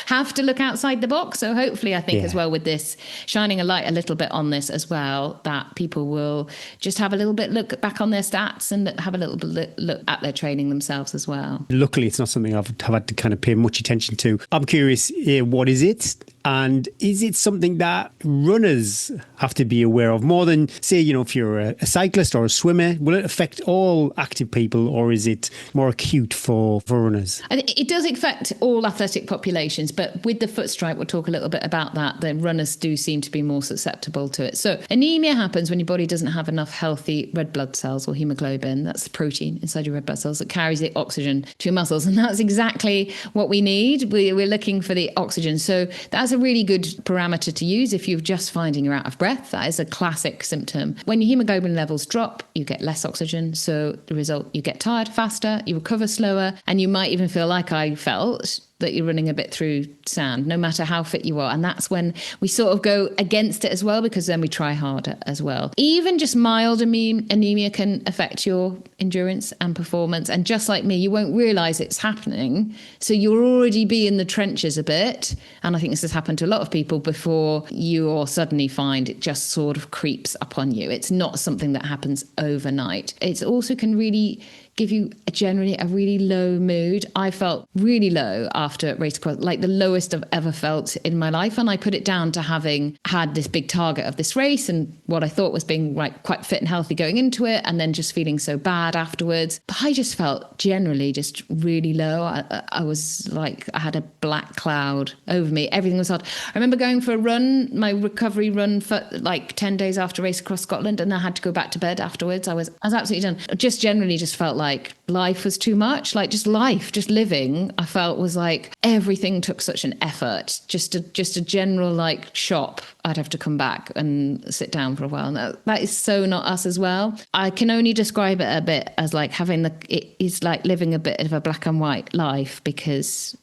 have to look outside the box. So hopefully, I think as well with this, shining a light a little bit on this as well, that people will just have a little bit look back on their stats and have a little bit look at their training themselves as well. Luckily, it's not something I've had to kind of pay much attention to. I'm curious, what is it? And is it something that runners have to be aware of more than, say, if you're a cyclist or a swimmer? Will it affect all active people, or is it more acute for runners? I think it does affect all athletic populations, but with the foot strike, we'll talk a little bit about that. The runners do seem to be more susceptible to it. So anemia happens when your body doesn't have enough healthy red blood cells, or hemoglobin. That's the protein inside your red blood cells that carries the oxygen to your muscles. And that's exactly what we need. We're looking for the oxygen. So that's a really good parameter to use if you're just finding you're out of breath. That is a classic symptom. When your hemoglobin levels drop, you get less oxygen. So the result, you get tired faster, you recover slower, and you might even feel like I felt, that you're running a bit through sand, no matter how fit you are. And that's when we sort of go against it as well, because then we try harder as well. Even just mild anemia can affect your endurance and performance. And just like me, you won't realise it's happening. So you'll already be in the trenches a bit. And I think this has happened to a lot of people before you all suddenly find it just sort of creeps upon you. It's not something that happens overnight. It also can really give you generally a really low mood. I felt really low after race across, like the lowest I've ever felt in my life. And I put it down to having had this big target of this race and what I thought was being like quite fit and healthy going into it, and then just feeling so bad afterwards. But I just felt generally just really low. I was like, I had a black cloud over me. Everything was hard. I remember going for a run, my recovery run for like 10 days after race across Scotland, and I had to go back to bed afterwards. I was absolutely done. Just generally just felt like life was too much, like just life, just living, I felt was like everything took such an effort. Just a general like shop, I'd have to come back and sit down for a while. And that is so not us as well. I can only describe it a bit as like it is like living a bit of a black and white life, because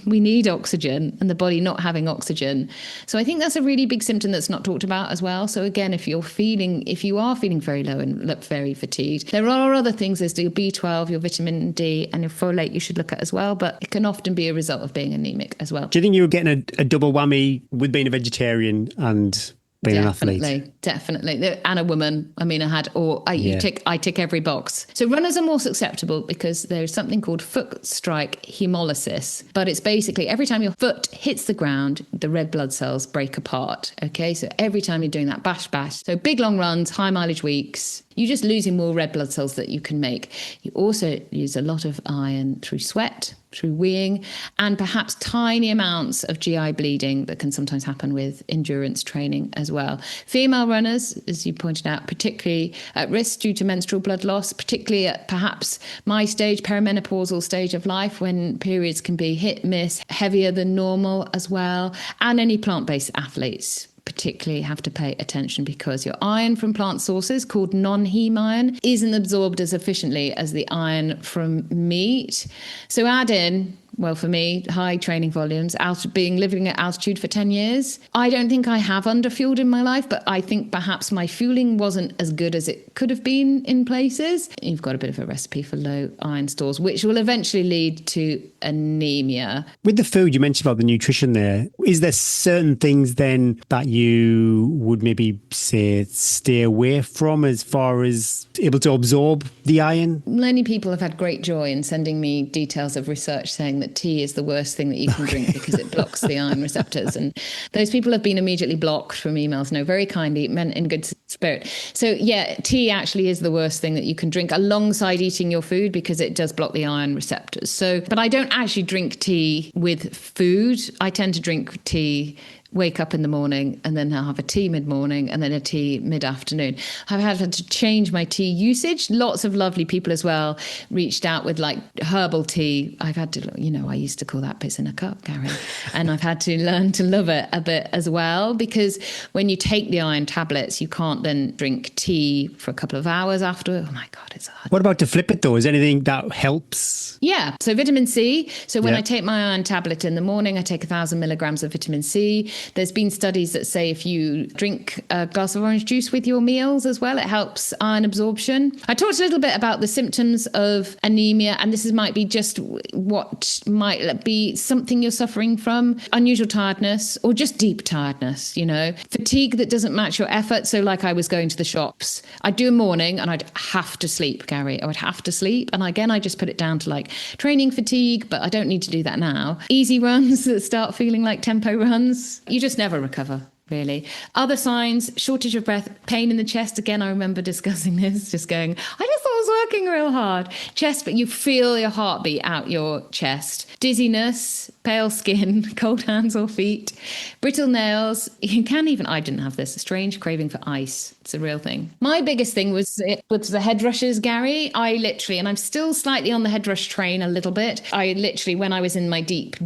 we need oxygen and the body not having oxygen. So I think that's a really big symptom that's not talked about as well. So again, if you are feeling very low and look very fatigued, there are other things. There's your B12, your vitamin D and your folate you should look at as well. But it can often be a result of being anemic as well. Do you think you were getting a double whammy with being a vegetarian and being an athlete? Definitely. And a woman. I mean, I tick every box. So runners are more susceptible because there's something called foot strike hemolysis. But it's basically every time your foot hits the ground, the red blood cells break apart. Okay, so every time you're doing that bash. So big long runs, high mileage weeks, you're just losing more red blood cells that you can make. You also use a lot of iron through sweat, through weeing, and perhaps tiny amounts of GI bleeding that can sometimes happen with endurance training as well. Female runners, as you pointed out, particularly at risk due to menstrual blood loss, particularly at perhaps my stage, perimenopausal stage of life, when periods can be hit, miss, heavier than normal as well, and any plant-based athletes particularly have to pay attention, because your iron from plant sources, called non-heme iron, isn't absorbed as efficiently as the iron from meat. So add in Well, for me, high training volumes, living at altitude for 10 years. I don't think I have underfueled in my life, but I think perhaps my fueling wasn't as good as it could have been in places. You've got a bit of a recipe for low iron stores, which will eventually lead to anemia. With the food, you mentioned about the nutrition there. Is there certain things then that you would maybe say stay away from as far as able to absorb the iron? Many people have had great joy in sending me details of research saying that tea is the worst thing that you can drink because it blocks the iron receptors. And those people have been immediately blocked from emails. No, very kindly, meant in good spirit. So yeah, tea actually is the worst thing that you can drink alongside eating your food because it does block the iron receptors. So, but I don't actually drink tea with food. I tend to drink tea, wake up in the morning and then I'll have a tea mid-morning and then a tea mid-afternoon. I've had to change my tea usage. Lots of lovely people as well reached out with like herbal tea. I've had to, I used to call that piss in a cup, Gary. And I've had to learn to love it a bit as well, because when you take the iron tablets, you can't then drink tea for a couple of hours after. Oh my God, it's hard. What about to flip it though? Is there anything that helps? Yeah. So vitamin C. So when I take my iron tablet in the morning, I take 1,000 milligrams of vitamin C. There's been studies that say if you drink a glass of orange juice with your meals as well, it helps iron absorption. I talked a little bit about the symptoms of anemia, and might be just what might be something you're suffering from. Unusual tiredness or just deep tiredness, Fatigue that doesn't match your effort. So like I was going to the shops, I'd do a morning and I'd have to sleep, Gary. I would have to sleep. And again, I just put it down to like training fatigue, but I don't need to do that now. Easy runs that start feeling like tempo runs. You just never recover, really. Other signs, shortage of breath, pain in the chest. Again, I remember discussing this, just going, I just thought I was working real hard. Chest, but you feel your heartbeat out your chest. Dizziness, pale skin, cold hands or feet, brittle nails. You can even, I didn't have this, a strange craving for ice. It's a real thing. My biggest thing was the head rushes, Gary. And I'm still slightly on the head rush train a little bit. When I was in my deep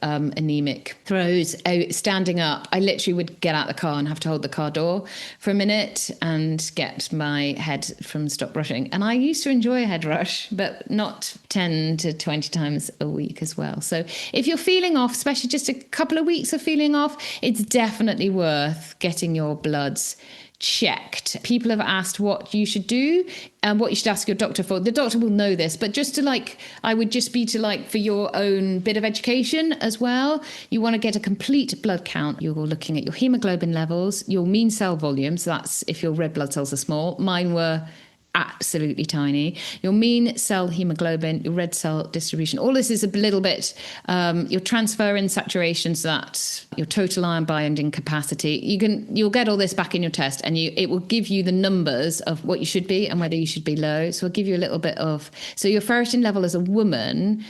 anemic throes, standing up, I literally would get out the car and have to hold the car door for a minute and get my head from stop rushing. And I used to enjoy a head rush, but not 10 to 20 times a week as well. So if you're feeling off, especially just a couple of weeks of feeling off, it's definitely worth getting your bloods checked. People have asked what you should do and what you should ask your doctor for. The doctor will know this, but I would just be for your own bit of education as well. You want to get a complete blood count. You're looking at your hemoglobin levels, your mean cell volume. So that's if your red blood cells are small. Mine were absolutely tiny. Your mean cell hemoglobin, your red cell distribution. All this is a little bit your transferrin saturation, so that's your total iron binding capacity. You'll get all this back in your test, and it will give you the numbers of what you should be and whether you should be low. So I'll give you a little bit of. So your ferritin level as a woman.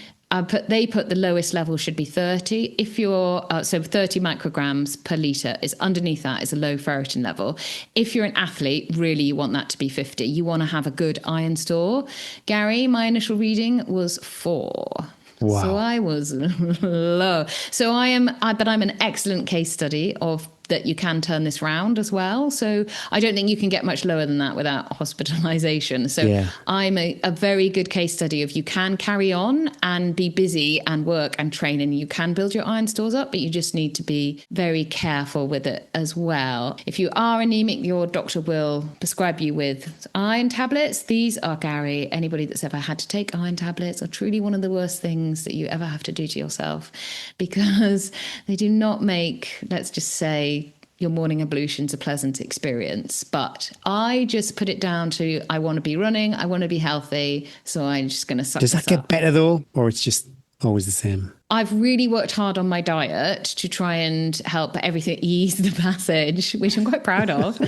They put the lowest level should be 30. If you're 30 micrograms per litre is underneath that is a low ferritin level. If you're an athlete, really you want that to be 50. You want to have a good iron store. Gary, my initial reading was 4. Wow. So I was low. So I'm an excellent case study of that you can turn this round as well. So I don't think you can get much lower than that without hospitalization. So I'm a very good case study of you can carry on and be busy and work and train, and you can build your iron stores up, but you just need to be very careful with it as well. If you are anemic, your doctor will prescribe you with iron tablets. These are, Gary, anybody that's ever had to take iron tablets are truly one of the worst things that you ever have to do to yourself, because they do not make, let's just say, your morning ablutions a pleasant experience. But I just put it down to, I want to be running, I want to be healthy, so I'm just going to suck Does that this get up. better though, or it's just always the same? I've really worked hard on my diet to try and help everything ease the passage, which I'm quite proud of.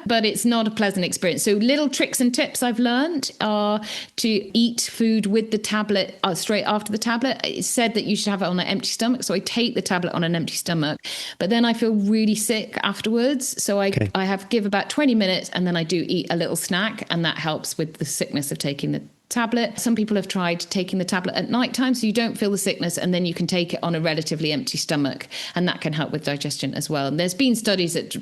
But it's not a pleasant experience. So little tricks and tips I've learned are to eat food with the tablet straight after the tablet. It's said that you should have it on an empty stomach. So I take the tablet on an empty stomach, but then I feel really sick afterwards. So I give about 20 minutes and then I do eat a little snack, and that helps with the sickness of taking the tablet. Some people have tried taking the tablet at night time so you don't feel the sickness, and then you can take it on a relatively empty stomach, and that can help with digestion as well. And there's been studies that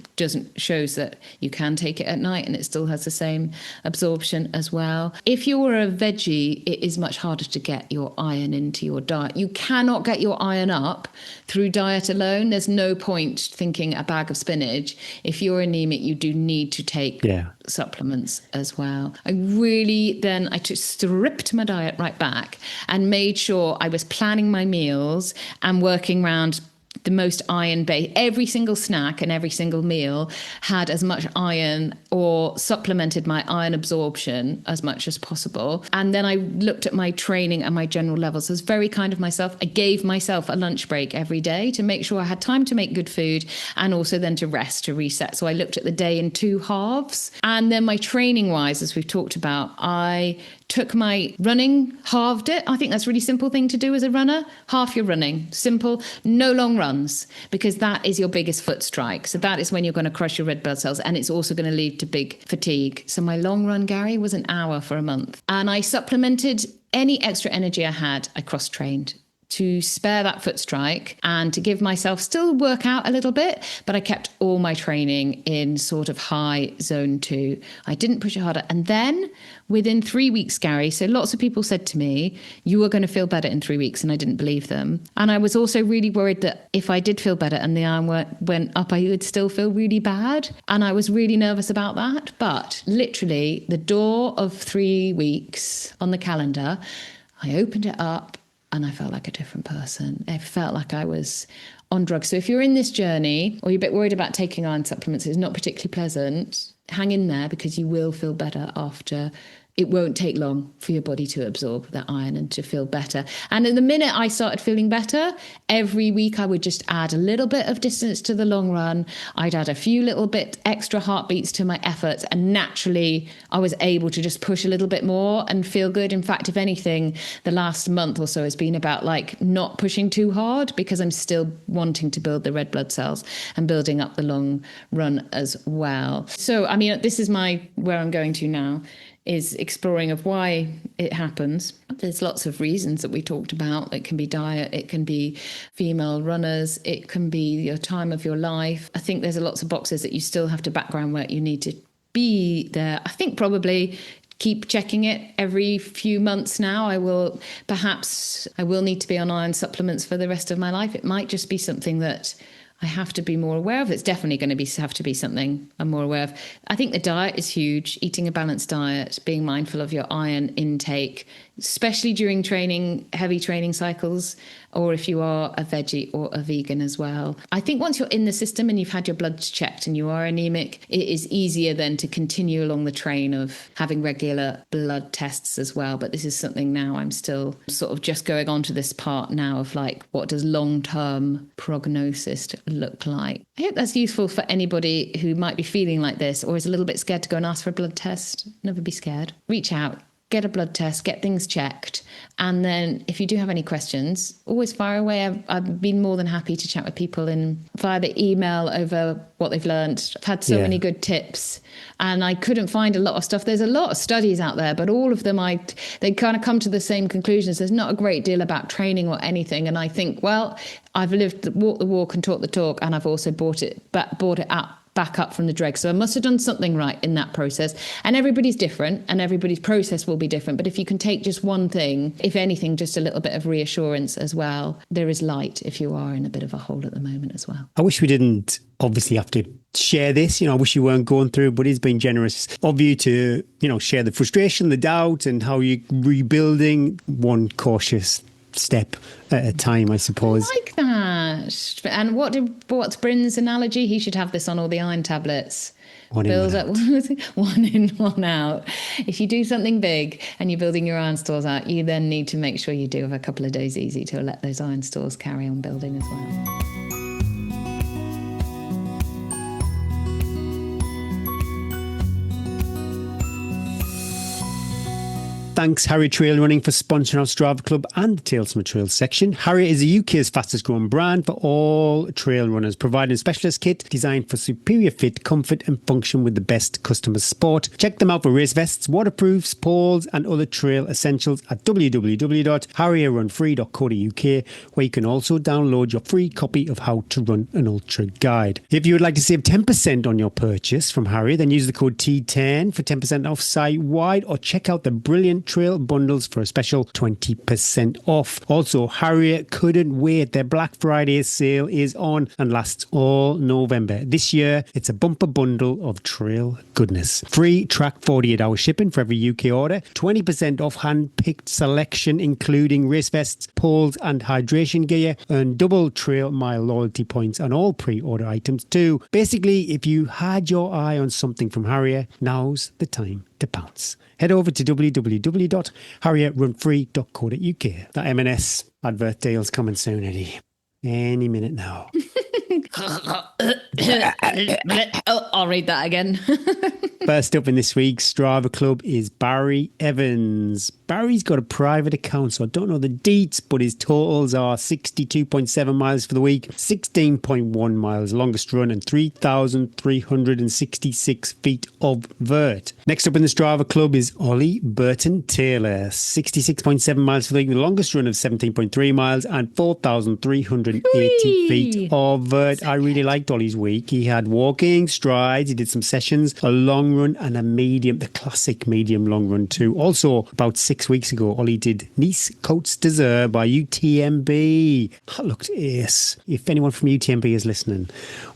shows that you can take it at night and it still has the same absorption as well. If you're a veggie, it is much harder to get your iron into your diet. You cannot get your iron up through diet alone. There's no point thinking a bag of spinach. If you're anemic, you do need to take supplements as well. I just stripped my diet right back and made sure I was planning my meals and working around the most iron base. Every single snack and every single meal had as much iron or supplemented my iron absorption as much as possible. And then I looked at my training and my general levels. I was very kind of myself. I gave myself a lunch break every day to make sure I had time to make good food and also then to rest, to reset. So I looked at the day in 2 halves. And then my training wise, as we've talked about, I took my running, halved it. I think that's a really simple thing to do as a runner. Half your running. Simple. No long runs, because that is your biggest foot strike. So that is when you're going to crush your red blood cells, and it's also going to lead to big fatigue. So my long run, Gary, was an hour for a month. And I supplemented any extra energy I had. I cross-trained to spare that foot strike and to give myself still work out a little bit, but I kept all my training in sort of high zone 2. I didn't push it harder. And then within 3 weeks, Gary, so lots of people said to me, you were going to feel better in 3 weeks, and I didn't believe them. And I was also really worried that if I did feel better and the iron went up, I would still feel really bad. And I was really nervous about that. But literally the door of 3 weeks on the calendar, I opened it up, and I felt like a different person. I felt like I was on drugs. So if you're in this journey or you're a bit worried about taking iron supplements, it's not particularly pleasant, hang in there, because you will feel better after. It won't take long for your body to absorb that iron and to feel better. And in the minute I started feeling better, every week I would just add a little bit of distance to the long run. I'd add a few little bit extra heartbeats to my efforts, and naturally I was able to just push a little bit more and feel good. In fact, if anything, the last month or so has been about like not pushing too hard, because I'm still wanting to build the red blood cells and building up the long run as well. So, I mean, this is where I'm going to now, is exploring of why it happens. There's lots of reasons that we talked about. It can be diet, it can be female runners, it can be your time of your life. I think there's lots of boxes that you still have to background work. You need to be there. I think probably keep checking it every few months now. I will need to be on iron supplements for the rest of my life. It might just be something that I have to be more aware of. It's definitely going to have to be something I'm more aware of. I think the diet is huge. Eating a balanced diet, being mindful of your iron intake, especially during training, heavy training cycles, or if you are a veggie or a vegan as well. I think once you're in the system and you've had your bloods checked and you are anemic, it is easier then to continue along the train of having regular blood tests as well. But this is something now I'm still sort of just going on to this part now of like, what does long-term prognosis look like? I hope that's useful for anybody who might be feeling like this or is a little bit scared to go and ask for a blood test. Never be scared. Reach out. Get a blood test, get things checked. And then if you do have any questions, always fire away. I've been more than happy to chat with people via the email over what they've learned. I've had so many good tips, and I couldn't find a lot of stuff. There's a lot of studies out there, but all of them, they kind of come to the same conclusions. There's not a great deal about training or anything. And I think, well, I've walked the walk and talked the talk, and I've also brought it back up from the dregs. So I must have done something right in that process. And everybody's different and everybody's process will be different. But if you can take just one thing, if anything, just a little bit of reassurance as well, there is light if you are in a bit of a hole at the moment as well. I wish we didn't obviously have to share this. I wish you weren't going through, but it's been generous of you to, share the frustration, the doubt, and how you're rebuilding one cautious step at a time, I suppose. I like that. And what's Bryn's analogy? He should have this on all the iron tablets. One in, one out. One in, one out. If you do something big and you're building your iron stores out, you then need to make sure you do have a couple of days easy to let those iron stores carry on building as well. Thanks, Harrier Trail Running, for sponsoring our Strava Club and the Tales from a Trail section. Harrier is the UK's fastest growing brand for all trail runners, providing a specialist kit designed for superior fit, comfort and function with the best customer support. Check them out for race vests, waterproofs, poles and other trail essentials at www.harrierrunfree.co.uk, where you can also download your free copy of How to Run an Ultra Guide. If you would like to save 10% on your purchase from Harrier, then use the code T10 for 10% off site-wide, or check out the brilliant trail bundles for a special 20% off. Also, Harrier couldn't wait. Their Black Friday sale is on and lasts all November. This year, it's a bumper bundle of trail goodness. Free track 48-hour shipping for every UK order, 20% off hand-picked selection, including race vests, poles and hydration gear, and double trail mile loyalty points on all pre-order items too. Basically, if you had your eye on something from Harrier, now's the time to pounce. Head over to www.harrierrunfree.co.uk. That M&S advert deal's coming soon, Eddie. Any minute now. I'll read that again. First up in this week's Strava Club is Barry Evans. Barry's got a private account, so I don't know the deets, but his totals are 62.7 miles for the week, 16.1 miles longest run, and 3,366 feet of vert. Next up in the Strava Club is Ollie Burton Taylor, 66.7 miles for the week, the longest run of 17.3 miles, and 4,380 feet of vert. I really liked Ollie's week. He had walking, strides, he did some sessions, a long run and a medium, the classic medium long run too. Also, about 6 weeks ago, Ollie did Nice Côte d'Azur by UTMB. That looked ace. If anyone from UTMB is listening,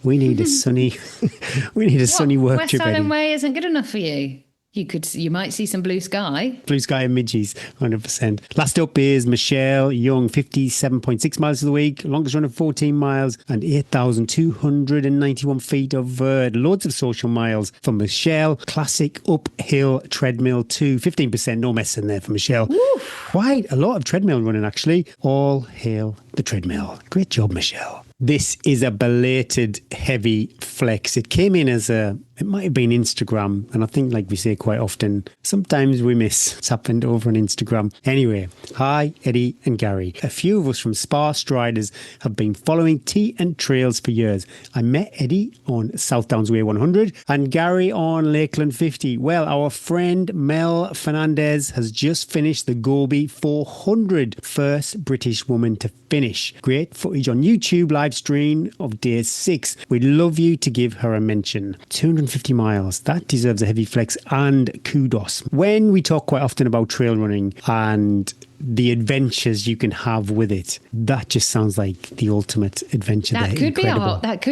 we need a sunny, sunny work West trip. Island Way isn't good enough for you. You might see some blue sky. Blue sky and midges, 100%. Last up is Michelle Young, 57.6 miles for the week, longest run of 14 miles and 8,291 feet of vert. Loads of social miles for Michelle. Classic uphill treadmill too, 15%, no mess in there for Michelle. Oof. Quite a lot of treadmill running actually. All hail the treadmill. Great job, Michelle. This is a belated heavy flex. It came in as it might have been Instagram. And I think, like we say quite often, sometimes we miss. It's happened over on Instagram. Anyway, hi, Eddie and Gary. A few of us from Spa Striders have been following Tea and Trails for years. I met Eddie on South Downs Way 100 and Gary on Lakeland 50. Well, our friend Mel Fernandez has just finished the Gobi 400, first British woman to finish. Great footage on YouTube live stream of day 6. We'd love you to give her a mention. 250 miles. That deserves a heavy flex and kudos. When we talk quite often about trail running and the adventures you can have with it, that just sounds like the ultimate adventure. That could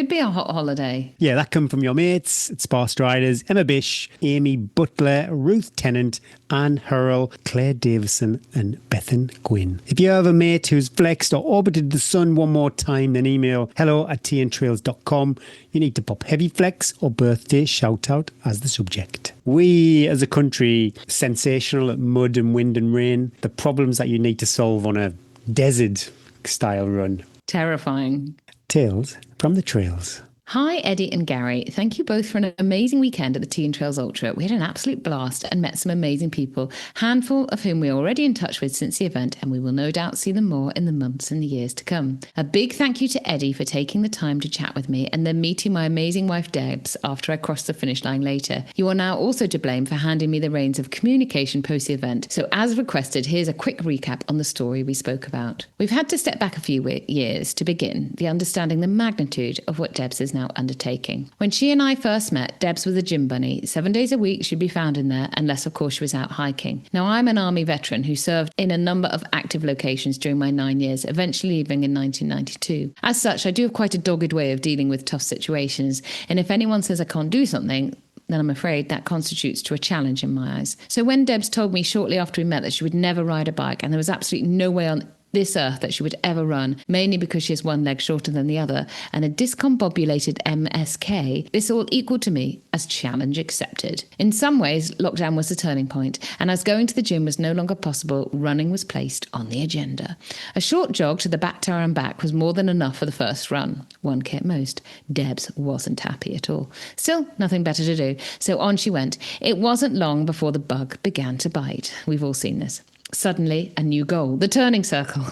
be a hot holiday. Yeah, that come from your mates at Spa Striders, Emma Bish, Amy Butler, Ruth Tennant, Anne Hurrell, Claire Davison and Bethan Gwynn. If you have a mate who's flexed or orbited the sun one more time, then email hello@tntrails.com. You need to pop heavy flex or birthday shout out as the subject. We as a country, sensational at mud and wind and rain, the problems that you need to solve on a desert style run. Terrifying. Tales from the trails. Hi, Eddie and Gary. Thank you both for an amazing weekend at the Tea and Trails Ultra. We had an absolute blast and met some amazing people, handful of whom we're already in touch with since the event, and we will no doubt see them more in the months and the years to come. A big thank you to Eddie for taking the time to chat with me and then meeting my amazing wife Debs after I crossed the finish line later. You are now also to blame for handing me the reins of communication post the event. So as requested, here's a quick recap on the story we spoke about. We've had to step back a few years to begin the understanding the magnitude of what Debs is now undertaking. When she and I first met, Debs was a gym bunny. 7 days a week she'd be found in there, unless of course she was out hiking. Now I'm an army veteran who served in a number of active locations during my 9 years, eventually leaving in 1992. As such, I do have quite a dogged way of dealing with tough situations, and if anyone says I can't do something, then I'm afraid that constitutes to a challenge in my eyes. So when Debs told me shortly after we met that she would never ride a bike and there was absolutely no way on this earth that she would ever run, mainly because she has one leg shorter than the other and a discombobulated MSK, this all equaled to me as challenge accepted. In some ways, lockdown was the turning point, and as going to the gym was no longer possible, running was placed on the agenda. A short jog to the back tower and back was more than enough for the first run. 1K at most. Debs wasn't happy at all. Still, nothing better to do, so on she went. It wasn't long before the bug began to bite. We've all seen this. Suddenly, a new goal, the turning circle.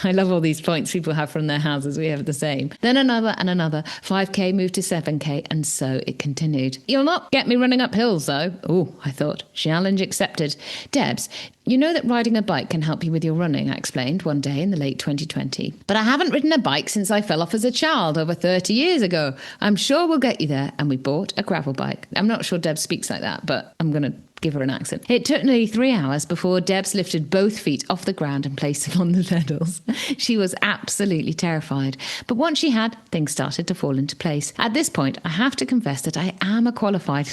I love all these points people have from their houses. We have the same. Then another and another. 5K moved to 7K, and so it continued. You'll not get me running up hills, though. Oh, I thought. Challenge accepted. Debs, you know that riding a bike can help you with your running, I explained one day in the late 2020. But I haven't ridden a bike since I fell off as a child over 30 years ago. I'm sure we'll get you there. And we bought a gravel bike. I'm not sure Debs speaks like that, but I'm going to give her an accent. It took nearly 3 hours before Debs lifted both feet off the ground and placed them on the pedals. She was absolutely terrified. But once she had, things started to fall into place. At this point, I have to confess that I am a qualified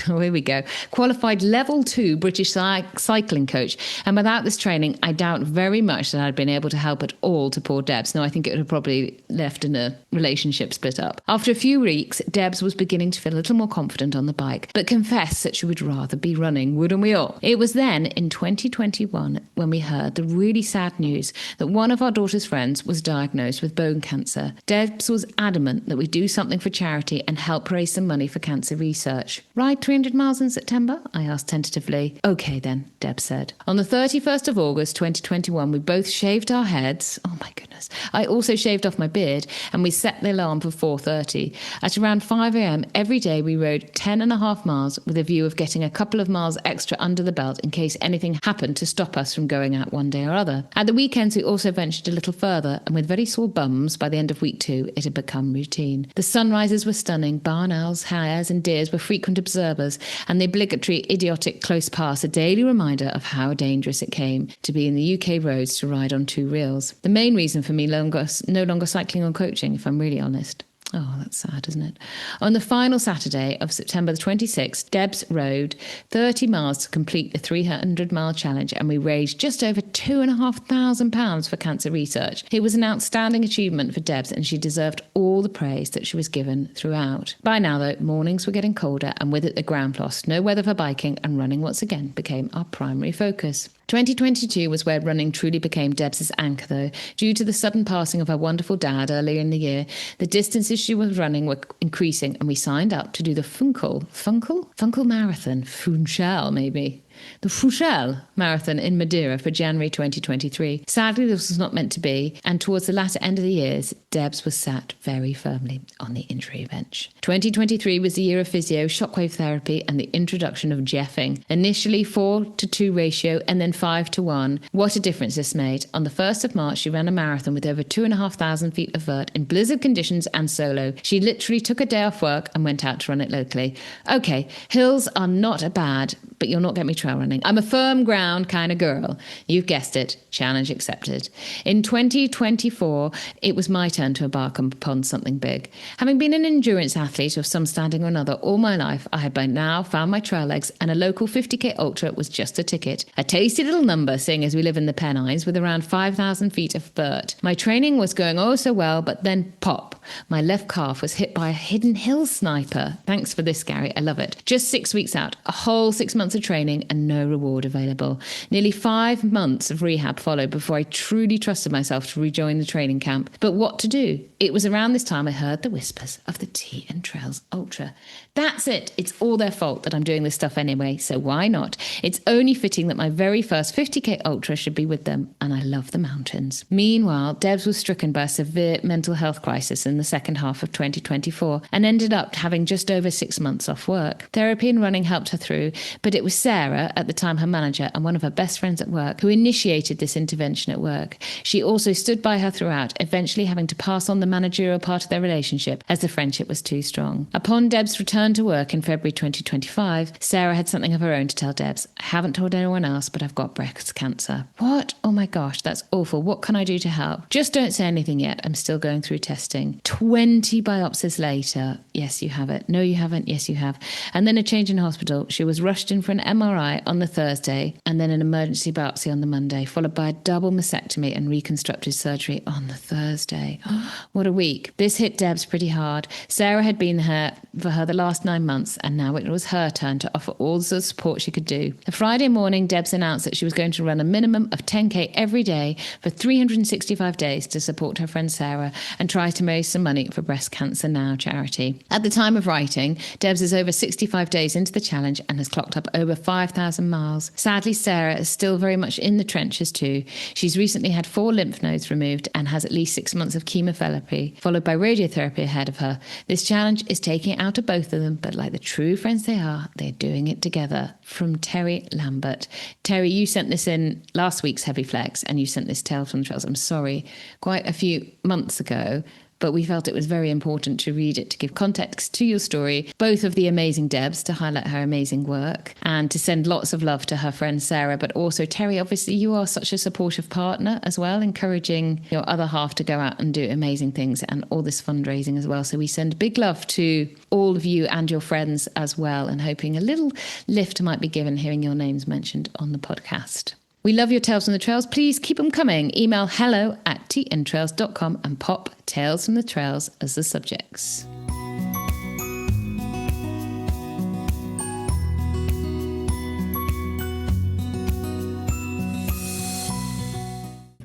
level 2 British cycling coach. And without this training, I doubt very much that I'd been able to help at all to poor Debs. No, I think it would have probably left in a relationship split up. After a few weeks, Debs was beginning to feel a little more confident on the bike, but confessed that she would rather be running, wouldn't we all? It was then, in 2021, when we heard the really sad news that one of our daughter's friends was diagnosed with bone cancer. Debs was adamant that we do something for charity and help raise some money for cancer research. Ride 300 miles in September? I asked tentatively. Okay then, Debs said. On the 31st of August 2021, we both shaved our heads. Oh my goodness. I also shaved off my beard, and we set the alarm for 4:30. At around 5 a.m. every day we rode 10.5 miles with a view of getting a couple of miles extra under the belt in case anything happened to stop us from going out one day or other. At the weekends we also ventured a little further, and with very sore bums by the end of week 2 it had become routine. The sunrises were stunning, barn owls, hares and deers were frequent observers, and the obligatory idiotic close pass a daily reminder of how dangerous it came to be in the UK roads to ride on 2 wheels. The main reason for me no longer cycling or coaching, if I'm really honest. Oh, that's sad, isn't it? On the final Saturday of September the 26th, Debs rode 30 miles to complete the 300-mile challenge, and we raised just over £2,500 for cancer research. It was an outstanding achievement for Debs, and she deserved all the praise that she was given throughout. By now, though, mornings were getting colder, and with it the ground lost. No weather for biking, and running once again became our primary focus. 2022 was where running truly became Debs' anchor, though. Due to the sudden passing of her wonderful dad earlier in the year, the distances she was running were increasing, and we signed up to do the Funkel Marathon, Funchal maybe. The Funchal Marathon in Madeira for January 2023. Sadly, this was not meant to be, and towards the latter end of the years, Debs was sat very firmly on the injury bench. 2023 was the year of physio, shockwave therapy, and the introduction of jeffing. Initially 4:2 ratio, and then 5:1. What a difference this made. On the 1st of March, she ran a marathon with over 2,500 feet of vert in blizzard conditions and solo. She literally took a day off work and went out to run it locally. Okay, hills are not a bad, but you'll not get me trail running. I'm a firm ground kind of girl. You've guessed it. Challenge accepted. In 2024, it was my turn to embark upon something big. Having been an endurance athlete of some standing or another all my life, I had by now found my trail legs, and a local 50k ultra was just a ticket. A tasty little number, seeing as we live in the Pennines with around 5,000 feet of vert. My training was going oh so well, but then pop. My left calf was hit by a hidden hill sniper. Thanks for this, Gary. I love it. Just 6 weeks out, a whole 6 months of training and no reward available. Nearly 5 months of rehab followed before I truly trusted myself to rejoin the training camp. But what to do? It was around this time I heard the whispers of the Tea and Trails Ultra. That's it. It's all their fault that I'm doing this stuff anyway, so why not? It's only fitting that my very first 50k ultra should be with them, and I love the mountains. Meanwhile, Debs was stricken by a severe mental health crisis in the second half of 2024 and ended up having just over 6 months off work. Therapy and running helped her through, but it was Sarah, at the time her manager and one of her best friends at work, who initiated this intervention at work. She also stood by her throughout, eventually having to pass on the managerial part of their relationship as the friendship was too strong. Upon Debs' return to work in February 2025, Sarah had something of her own to tell Debs. I haven't told anyone else, but I've got breast cancer. What? Oh my gosh, that's awful. What can I do to help? Just don't say anything yet. I'm still going through testing. 20 biopsies later. Yes, you have it. No, you haven't. Yes, you have. And then a change in hospital. She was rushed in for an MRI MRI on the Thursday, and then an emergency biopsy on the Monday, followed by a double mastectomy and reconstructive surgery on the Thursday. What a week. This hit Debs pretty hard. Sarah had been there for her the last 9 months, and now it was her turn to offer all the support she could do. The Friday morning, Debs announced that she was going to run a minimum of 10K every day for 365 days to support her friend Sarah and try to raise some money for Breast Cancer Now charity. At the time of writing, Debs is over 65 days into the challenge and has clocked up over 5,000 miles. Sadly, Sarah is still very much in the trenches too. She's recently had 4 lymph nodes removed and has at least 6 months of chemotherapy, followed by radiotherapy ahead of her. This challenge is taking it out of both of them, but like the true friends they are, they're doing it together. From Terry Lambert. Terry, you sent this in last week's Heavy Flex, and you sent this Tales from the Trails, I'm sorry, quite a few months ago. But we felt it was very important to read it to give context to your story, both of the amazing Debs to highlight her amazing work and to send lots of love to her friend Sarah. But also, Terry, obviously you are such a supportive partner as well, encouraging your other half to go out and do amazing things and all this fundraising as well. So we send big love to all of you and your friends as well, and hoping a little lift might be given hearing your names mentioned on the podcast. We love your Tales from the Trails. Please keep them coming. Email hello@tntrails.com and pop Tales from the Trails as the subjects.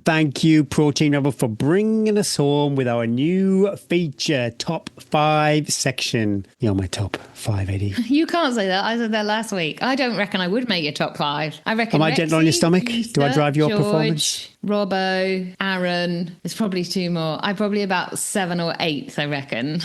Thank you, Protein Rebel, for bringing us home with our new feature, Top 5 section. You're my top 5, Eddie. You can't say that. I said that last week. I don't reckon I would make your top 5. I reckon Am I gentle on your stomach? Lisa, Do I drive your George, performance? Robbo, Aaron. There's probably 2 more. I'm probably about 7 or 8, I reckon.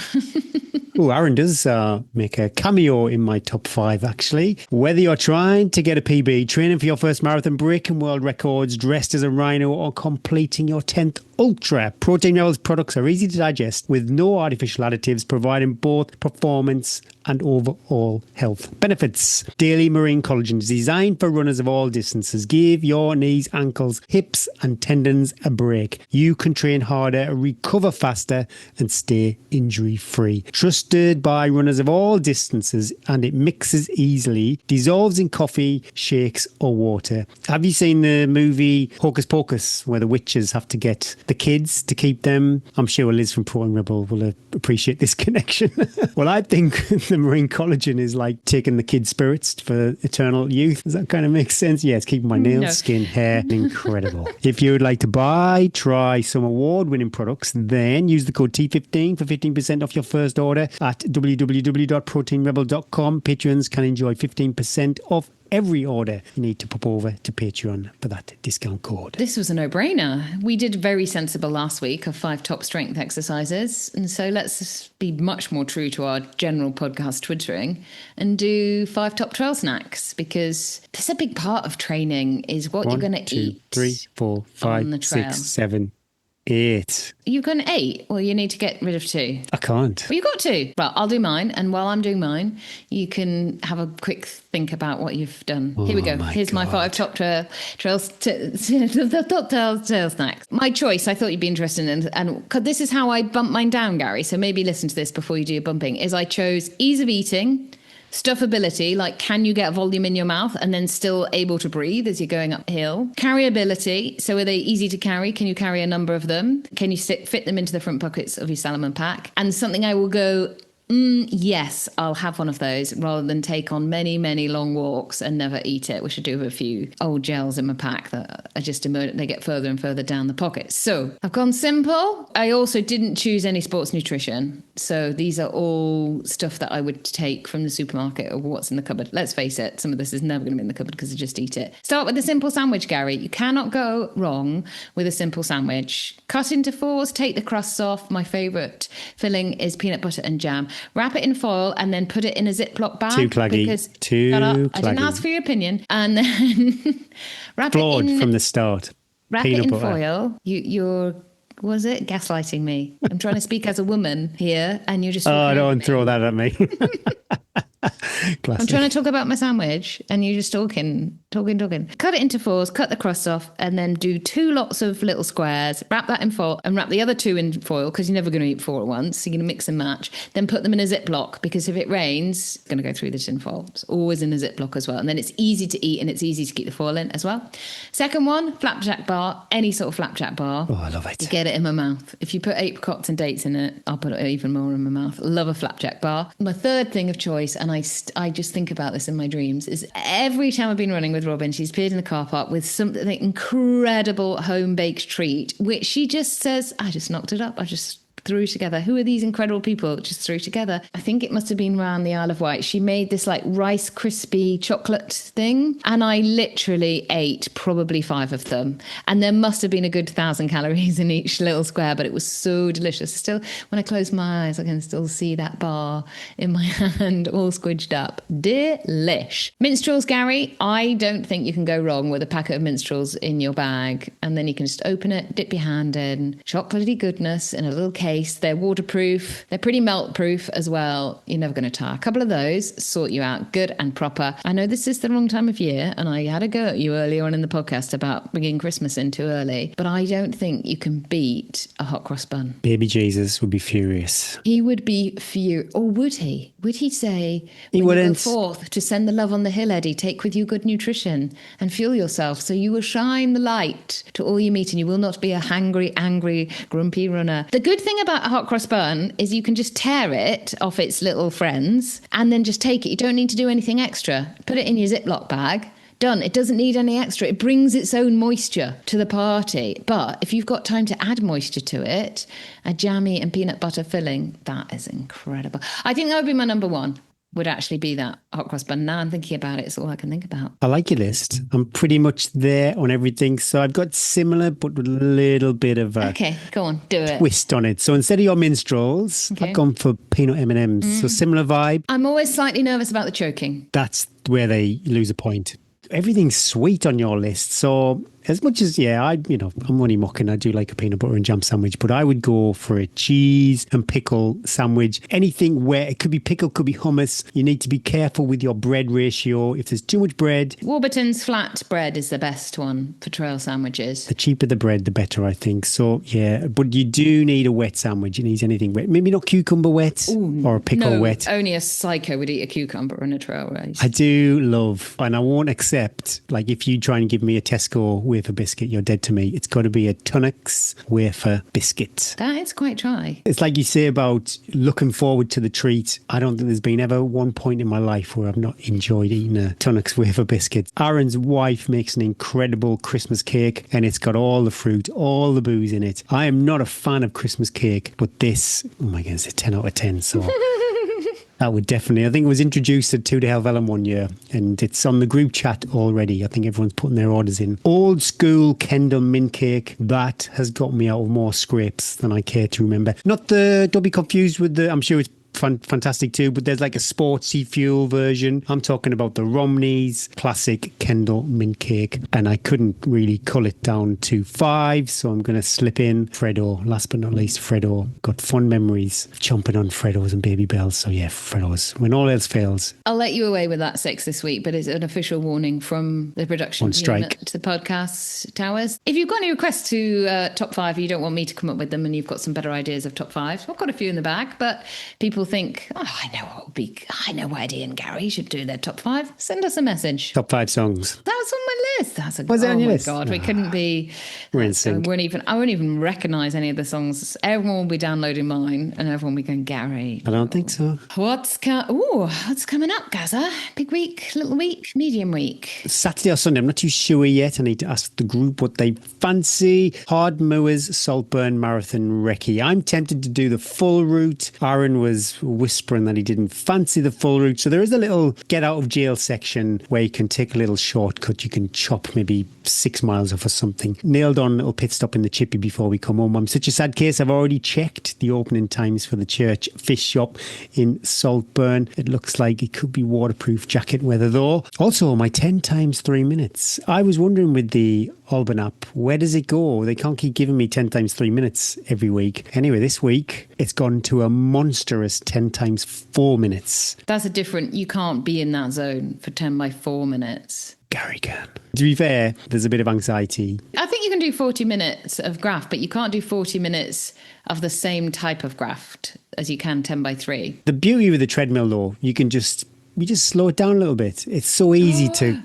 Oh, Aaron does make a cameo in my top 5, actually. Whether you're trying to get a PB, training for your first marathon, breaking world records, dressed as a rhino, or completing your 10th ultra, Protein Rebel's products are easy to digest with no artificial additives, providing both performance and overall health benefits. Daily marine collagen is designed for runners of all distances. Give your knees, ankles, hips and tendons a break. You can train harder, recover faster and stay injury free. Trusted by runners of all distances, and it mixes easily, dissolves in coffee, shakes or water. Have you seen the movie Hocus Pocus, where the witches have to get the kids to keep them? I'm sure Liz from Protein Rebel will appreciate this connection. Well, I think the marine collagen is like taking the kid spirits for eternal youth. Does that kind of make sense? Yeah, it's keeping my nails, skin, hair incredible. If you would like to try some award-winning products, then use the code T15 for 15% off your first order at www.proteinrebel.com. Patrons can enjoy 15% off every order. You need to pop over to Patreon for that discount code. This was a no-brainer. We did very sensible last week of 5 top strength exercises. And so let's be much more true to our general podcast twittering and do 5 top trail snacks, because that's a big part of training is what you're going to eat. 1, 2, 3, 4, 5, 6, 7, 8. You've gone 8? Well, you need to get rid of 2. I can't. Well, you got 2. Well, I'll do mine. And while I'm doing mine, you can have a quick think about what you've done. Here we go. Here's my 5 top trail snacks. My choice, I thought you'd be interested in, and this is how I bump mine down, Gary. So maybe listen to this before you do your bumping, is I chose ease of eating, stuffability, like can you get volume in your mouth and then still able to breathe as you're going uphill. Carryability, so are they easy to carry? Can you carry a number of them? Can you fit them into the front pockets of your Salomon pack? And something I will go, yes, I'll have one of those, rather than take on many, many long walks and never eat it, which I do with a few old gels in my pack that are just they get further and further down the pockets. So I've gone simple. I also didn't choose any sports nutrition. So these are all stuff that I would take from the supermarket or what's in the cupboard. Let's face it, some of this is never going to be in the cupboard because I just eat it. Start with a simple sandwich, Gary. You cannot go wrong with a simple sandwich. Cut into 4s, take the crusts off. My favourite filling is peanut butter and jam. Wrap it in foil and then put it in a Ziploc bag. Too claggy. I didn't ask for your opinion. And then wrap Flawed it in... from the start. Wrap peanut it in butter. Foil. You're... Was it gaslighting me? I'm trying to speak as a woman here and you're just... Oh, don't throw that at me. I'm trying to talk about my sandwich and you're just talking Talking. Cut it into fours, cut the crust off, and then do 2 lots of little squares. Wrap that in foil and wrap the other 2 in foil because you're never going to eat 4 at once. So you're going to mix and match. Then put them in a Ziploc because if it rains, it's going to go through the tin foil. It's always in a Ziploc as well. And then it's easy to eat and it's easy to keep the foil in as well. Second one, flapjack bar, any sort of flapjack bar. Oh, I love it. You get it in my mouth. If you put apricots and dates in it, I'll put it even more in my mouth. Love a flapjack bar. My third thing of choice, and I just think about this in my dreams, is every time I've been running with Robin, she's appeared in the car park with something incredible home-baked treat, which she just says, I just knocked it up. I just threw together. Who are these incredible people that just threw together? I think it must have been around the Isle of Wight. She made this like Rice Krispie chocolate thing, and I literally ate probably 5 of them. And there must have been a good 1,000 calories in each little square, but it was so delicious. Still, when I close my eyes, I can still see that bar in my hand, all squidged up. Delish. Minstrels, Gary, I don't think you can go wrong with a packet of minstrels in your bag, and then you can just open it, dip your hand in, chocolatey goodness in a little case. They're waterproof. They're pretty melt proof as well. You're never going to tire. A couple of those sort you out good and proper. I know this is the wrong time of year, and I had a go at you earlier on in the podcast about bringing Christmas in too early, but I don't think you can beat a hot cross bun. Baby Jesus would be furious. He would be furious. Or would he? Would he say, He when you wouldn't. go forth to send the love on the hill, Eddie, take with you good nutrition and fuel yourself so you will shine the light to all you meet and you will not be a hangry, angry, grumpy runner. The good thing about a hot cross bun is you can just tear it off its little friends and then just take it. You don't need to do anything extra. Put it in your Ziploc bag. Done. It doesn't need any extra. It brings its own moisture to the party. But if you've got time to add moisture to it, a jammy and peanut butter filling, that is incredible. I think that would be my number one. Would actually be that hot cross bun. Now I'm thinking about it, it's all I can think about. I like your list. I'm pretty much there on everything. So I've got similar, but with a little bit of a Okay, go on, do it. twist on it. So instead of your minstrels, Okay. I've gone for peanut M&Ms. So similar vibe. I'm always slightly nervous about the choking. That's where they lose a point. Everything's sweet on your list. So as much as, I'm only mocking. I do like a peanut butter and jam sandwich, but I would go for a cheese and pickle sandwich. Anything where it could be pickle, could be hummus. You need to be careful with your bread ratio. If there's too much bread, Warburton's flat bread is the best one for trail sandwiches. the cheaper the bread, the better, I think. So, yeah, but you do need a wet sandwich. It needs anything wet. Maybe not cucumber wet or a pickle wet. Only a psycho would eat a cucumber in a trail race. I do love, and I won't accept, like if you try and give me a Tesco wafer biscuit, you're dead to me. It's got to be a Tunnocks wafer biscuit. That is quite dry. It's like you say about looking forward to the treat. I don't think there's been ever one point in my life where I've not enjoyed eating a Tunnocks wafer biscuit. Aaron's wife makes an incredible Christmas cake, and it's got all the fruit, all the booze in it. I am not a fan of Christmas cake, but this, oh my goodness, it's a 10 out of 10. So that would definitely, I think it was introduced at Two to Helvellyn one year, and it's on the group chat already. I think everyone's putting their orders in. Old school Kendall mint cake, that has got me out of more scrapes than I care to remember. Don't be confused with I'm sure it's fantastic too, but there's like a sportsy fuel version. I'm talking about the Romney's classic Kendall mint cake, and I couldn't really cull it down to 5, so I'm going to slip in Freddo. Last but not least, Freddo. Got fond memories of chomping on Freddos and Baby Bells, so yeah, Freddos. When all else fails. I'll let you away with that 6 this week, but it's an official warning from the production On team strike. at the podcast towers. If you've got any requests to top 5, you don't want me to come up with them, and you've got some better ideas of top 5, I've got a few in the bag, but people think, I know Eddie and Gary should do their top 5. Send us a message. Top 5 songs. That was on my list. Was it on your my list? God, we couldn't be. We're in sync. I won't even recognise any of the songs. Everyone will be downloading mine, and everyone will be going, Gary. I don't think so. What's coming up, Gaza? Big week, little week, medium week. Saturday or Sunday, I'm not too sure yet. I need to ask the group what they fancy. Hard Mowers, Saltburn Marathon Recce. I'm tempted to do the full route. Aaron was whispering that he didn't fancy the full route. So there is a little get out of jail section where you can take a little shortcut. You can chop maybe 6 miles off or something. Nailed on a little pit stop in the Chippy before we come home. I'm such a sad case. I've already checked the opening times for the church fish shop in Saltburn. It looks like it could be waterproof jacket weather though. Also, my 10 times 3 minutes. I was wondering with the Alban app. Where does it go? They can't keep giving me 10 times 3 minutes every week. Anyway, this week it's gone to a monstrous 10 times 4 minutes. That's you can't be in that zone for 10 by 4 minutes. Gary can. To be fair, there's a bit of anxiety. I think you can do 40 minutes of graph, but you can't do 40 minutes of the same type of graft as you can 10 by 3. The beauty with the treadmill, though, you just slow it down a little bit. It's so easy to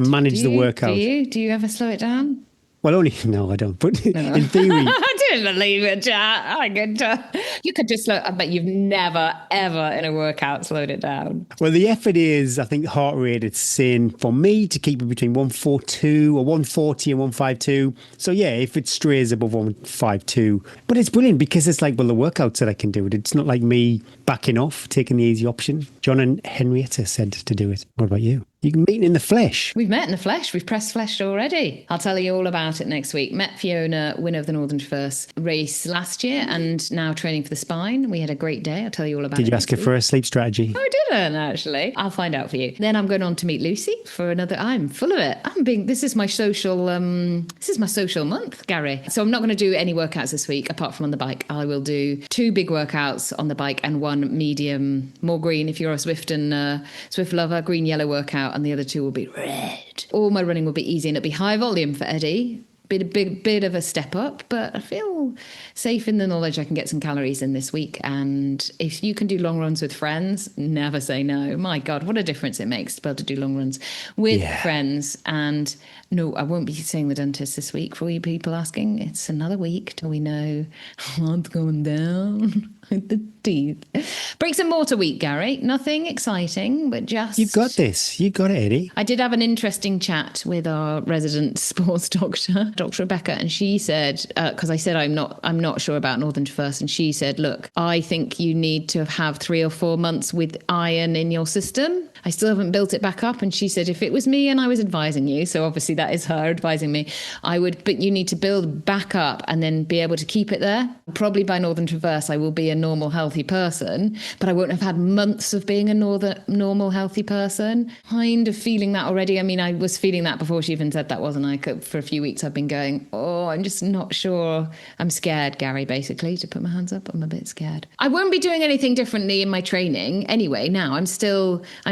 manage the workout. Do you ever slow it down? Well, no, I don't. But in theory, I didn't believe it, Jack. You could just slow. I bet you've never, ever in a workout slowed it down. Well, the effort is, I think, heart rate. It's saying for me to keep it between 142 or 140 and 152. So yeah, if it strays above 152, but it's brilliant because it's like, well, the workouts that I can do it. It's not like me backing off, taking the easy option. John and Henrietta said to do it. What about you? You can meet in the flesh. We've met in the flesh. We've press fleshed already. I'll tell you all about it next week. Met Fiona, winner of the Northern Traverse race last year and now training for the spine. We had a great day. I'll tell you all about it. Did you ask her for a sleep strategy? No, I didn't, actually. I'll find out for you. Then I'm going on to meet Lucy for another. I'm full of it. This is my social month, Gary. So I'm not going to do any workouts this week apart from on the bike. I will do 2 big workouts on the bike and 1 medium, more green if you're a Swift and Swift lover, green, yellow workout. And the other 2 will be red. All my running will be easy and it'll be high volume for Eddie. Bit of a step up, but I feel safe in the knowledge I can get some calories in this week. And if you can do long runs with friends, never say no. My God, what a difference it makes to be able to do long runs with friends. And no, I won't be seeing the dentist this week for you people asking. It's another week till we know what's going down with the teeth. Bricks and mortar week, Gary. Nothing exciting, but just... You've got this. You got it, Eddie. I did have an interesting chat with our resident sports doctor, Dr. Rebecca, and she said, because I said I'm not sure about Northern Traverse, and she said, look, I think you need to have 3 or 4 months with iron in your system. I still haven't built it back up. And she said, if it was me and I was advising you, so obviously that is her advising me, I would, but you need to build back up and then be able to keep it there. Probably by Northern Traverse, I will be a normal, healthy person, but I won't have had months of being a normal, healthy person. Kind of feeling that already. I mean, I was feeling that before she even said that, wasn't I? For a few weeks, I've been going, I'm just not sure. I'm scared, Gary, basically, to put my hands up. I'm a bit scared. I won't be doing anything differently in my training anyway. Now I'm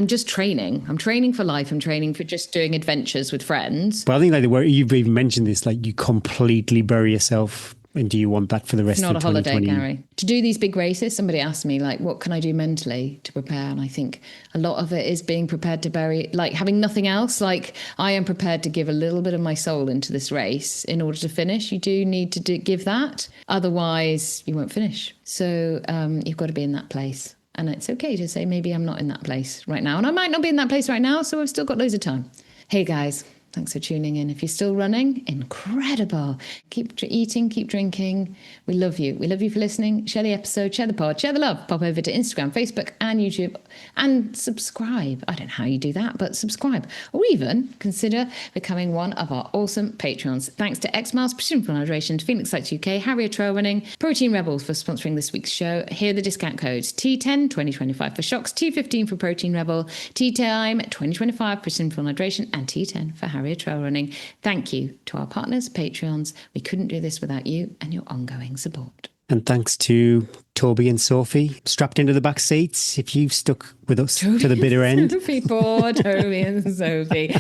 just training. I'm training for life. I'm training for just doing adventures with friends. But I think like the way you've even mentioned this, like you completely bury yourself. And do you want that for the rest of 2020? It's not a holiday, Gary. To do these big races, somebody asked me, like, what can I do mentally to prepare? And I think a lot of it is being prepared to bury, like having nothing else. Like, I am prepared to give a little bit of my soul into this race in order to finish. You do need to give that. Otherwise, you won't finish. So you've got to be in that place. And it's okay to say, maybe I'm not in that place right now. And I might not be in that place right now, so I've still got loads of time. Hey, guys. Thanks for tuning in. If you're still running, incredible. Keep eating, keep drinking. We love you. We love you for listening. Share the episode, share the pod, share the love. Pop over to Instagram, Facebook and YouTube and subscribe. I don't know how you do that, but subscribe. Or even consider becoming one of our awesome Patreons. Thanks to X Miles, Precision Full Hydration, to Phoenix Lights UK, Harrier Trail Running, Protein Rebels for sponsoring this week's show. Here are the discount codes. T10 2025 for Shocks, T15 for Protein Rebel, T-Time 2025 Precision Full Hydration, and T10 for Harrier Trail Running. Thank you to our partners, Patreons. We couldn't do this without you and your ongoing support. And thanks to Toby and Sophie, strapped into the back seats. If you've stuck with us to the bitter end. Sophie, poor Toby and Sophie.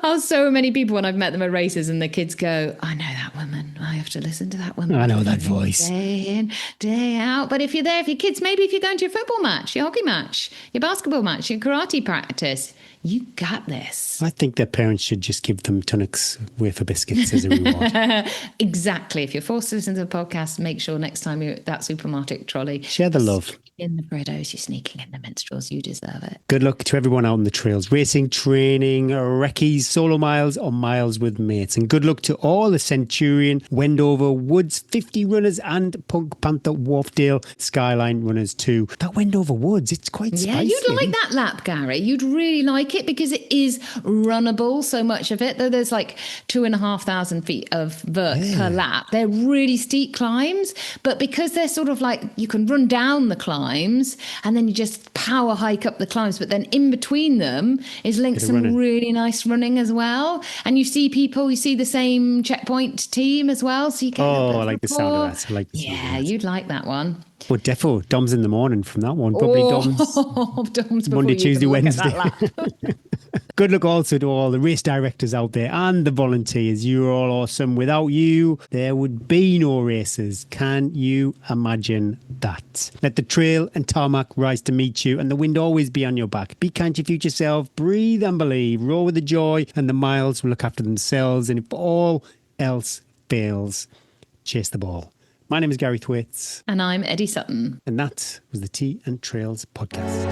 Oh, so many people when I've met them at races and the kids go, I know that woman. I have to listen to that woman. I know that voice. Day in, day out. But if you're there, if your kids, maybe if you're going to your football match, your hockey match, your basketball match, your karate practice, you got this. I think their parents should just give them Tunnocks wafer biscuits as a reward. Exactly. If you're forced to listen to the podcast, make sure next time you're at that supermarket trolley. Share the love. In the Freddos, you're sneaking in the minstrels. You deserve it. Good luck to everyone out on the trails, racing, training, recce's, solo miles or miles with mates. And good luck to all the Centurion, Wednesday Wendover Woods 50 runners and Punk Panther Wharfdale Skyline runners too. That Wendover Woods, it's quite spicy. Yeah, you'd like that lap, Gary. You'd really like it because it is runnable, so much of it, though there's like 2,500 feet of vert per lap. They're really steep climbs, but because they're sort of like, you can run down the climbs and then you just power hike up the climbs, but then in between them is linked some really nice running as well. And you see the same checkpoint team as well, so you get I like the sound of that. I like the sound of that. You'd like that one. Well, defo, Dom's in the morning from that one. Probably Dom's Monday, Tuesday, Wednesday. Good luck also to all the race directors out there and the volunteers. You're all awesome. Without you, there would be no races. Can you imagine that? Let the trail and tarmac rise to meet you and the wind always be on your back. Be kind to your future self. Breathe and believe. Roll with the joy and the miles will look after themselves. And if all else fails, chase the ball. My name is Gary Thwaites. And I'm Eddie Sutton. And that was the Tea and Trails podcast.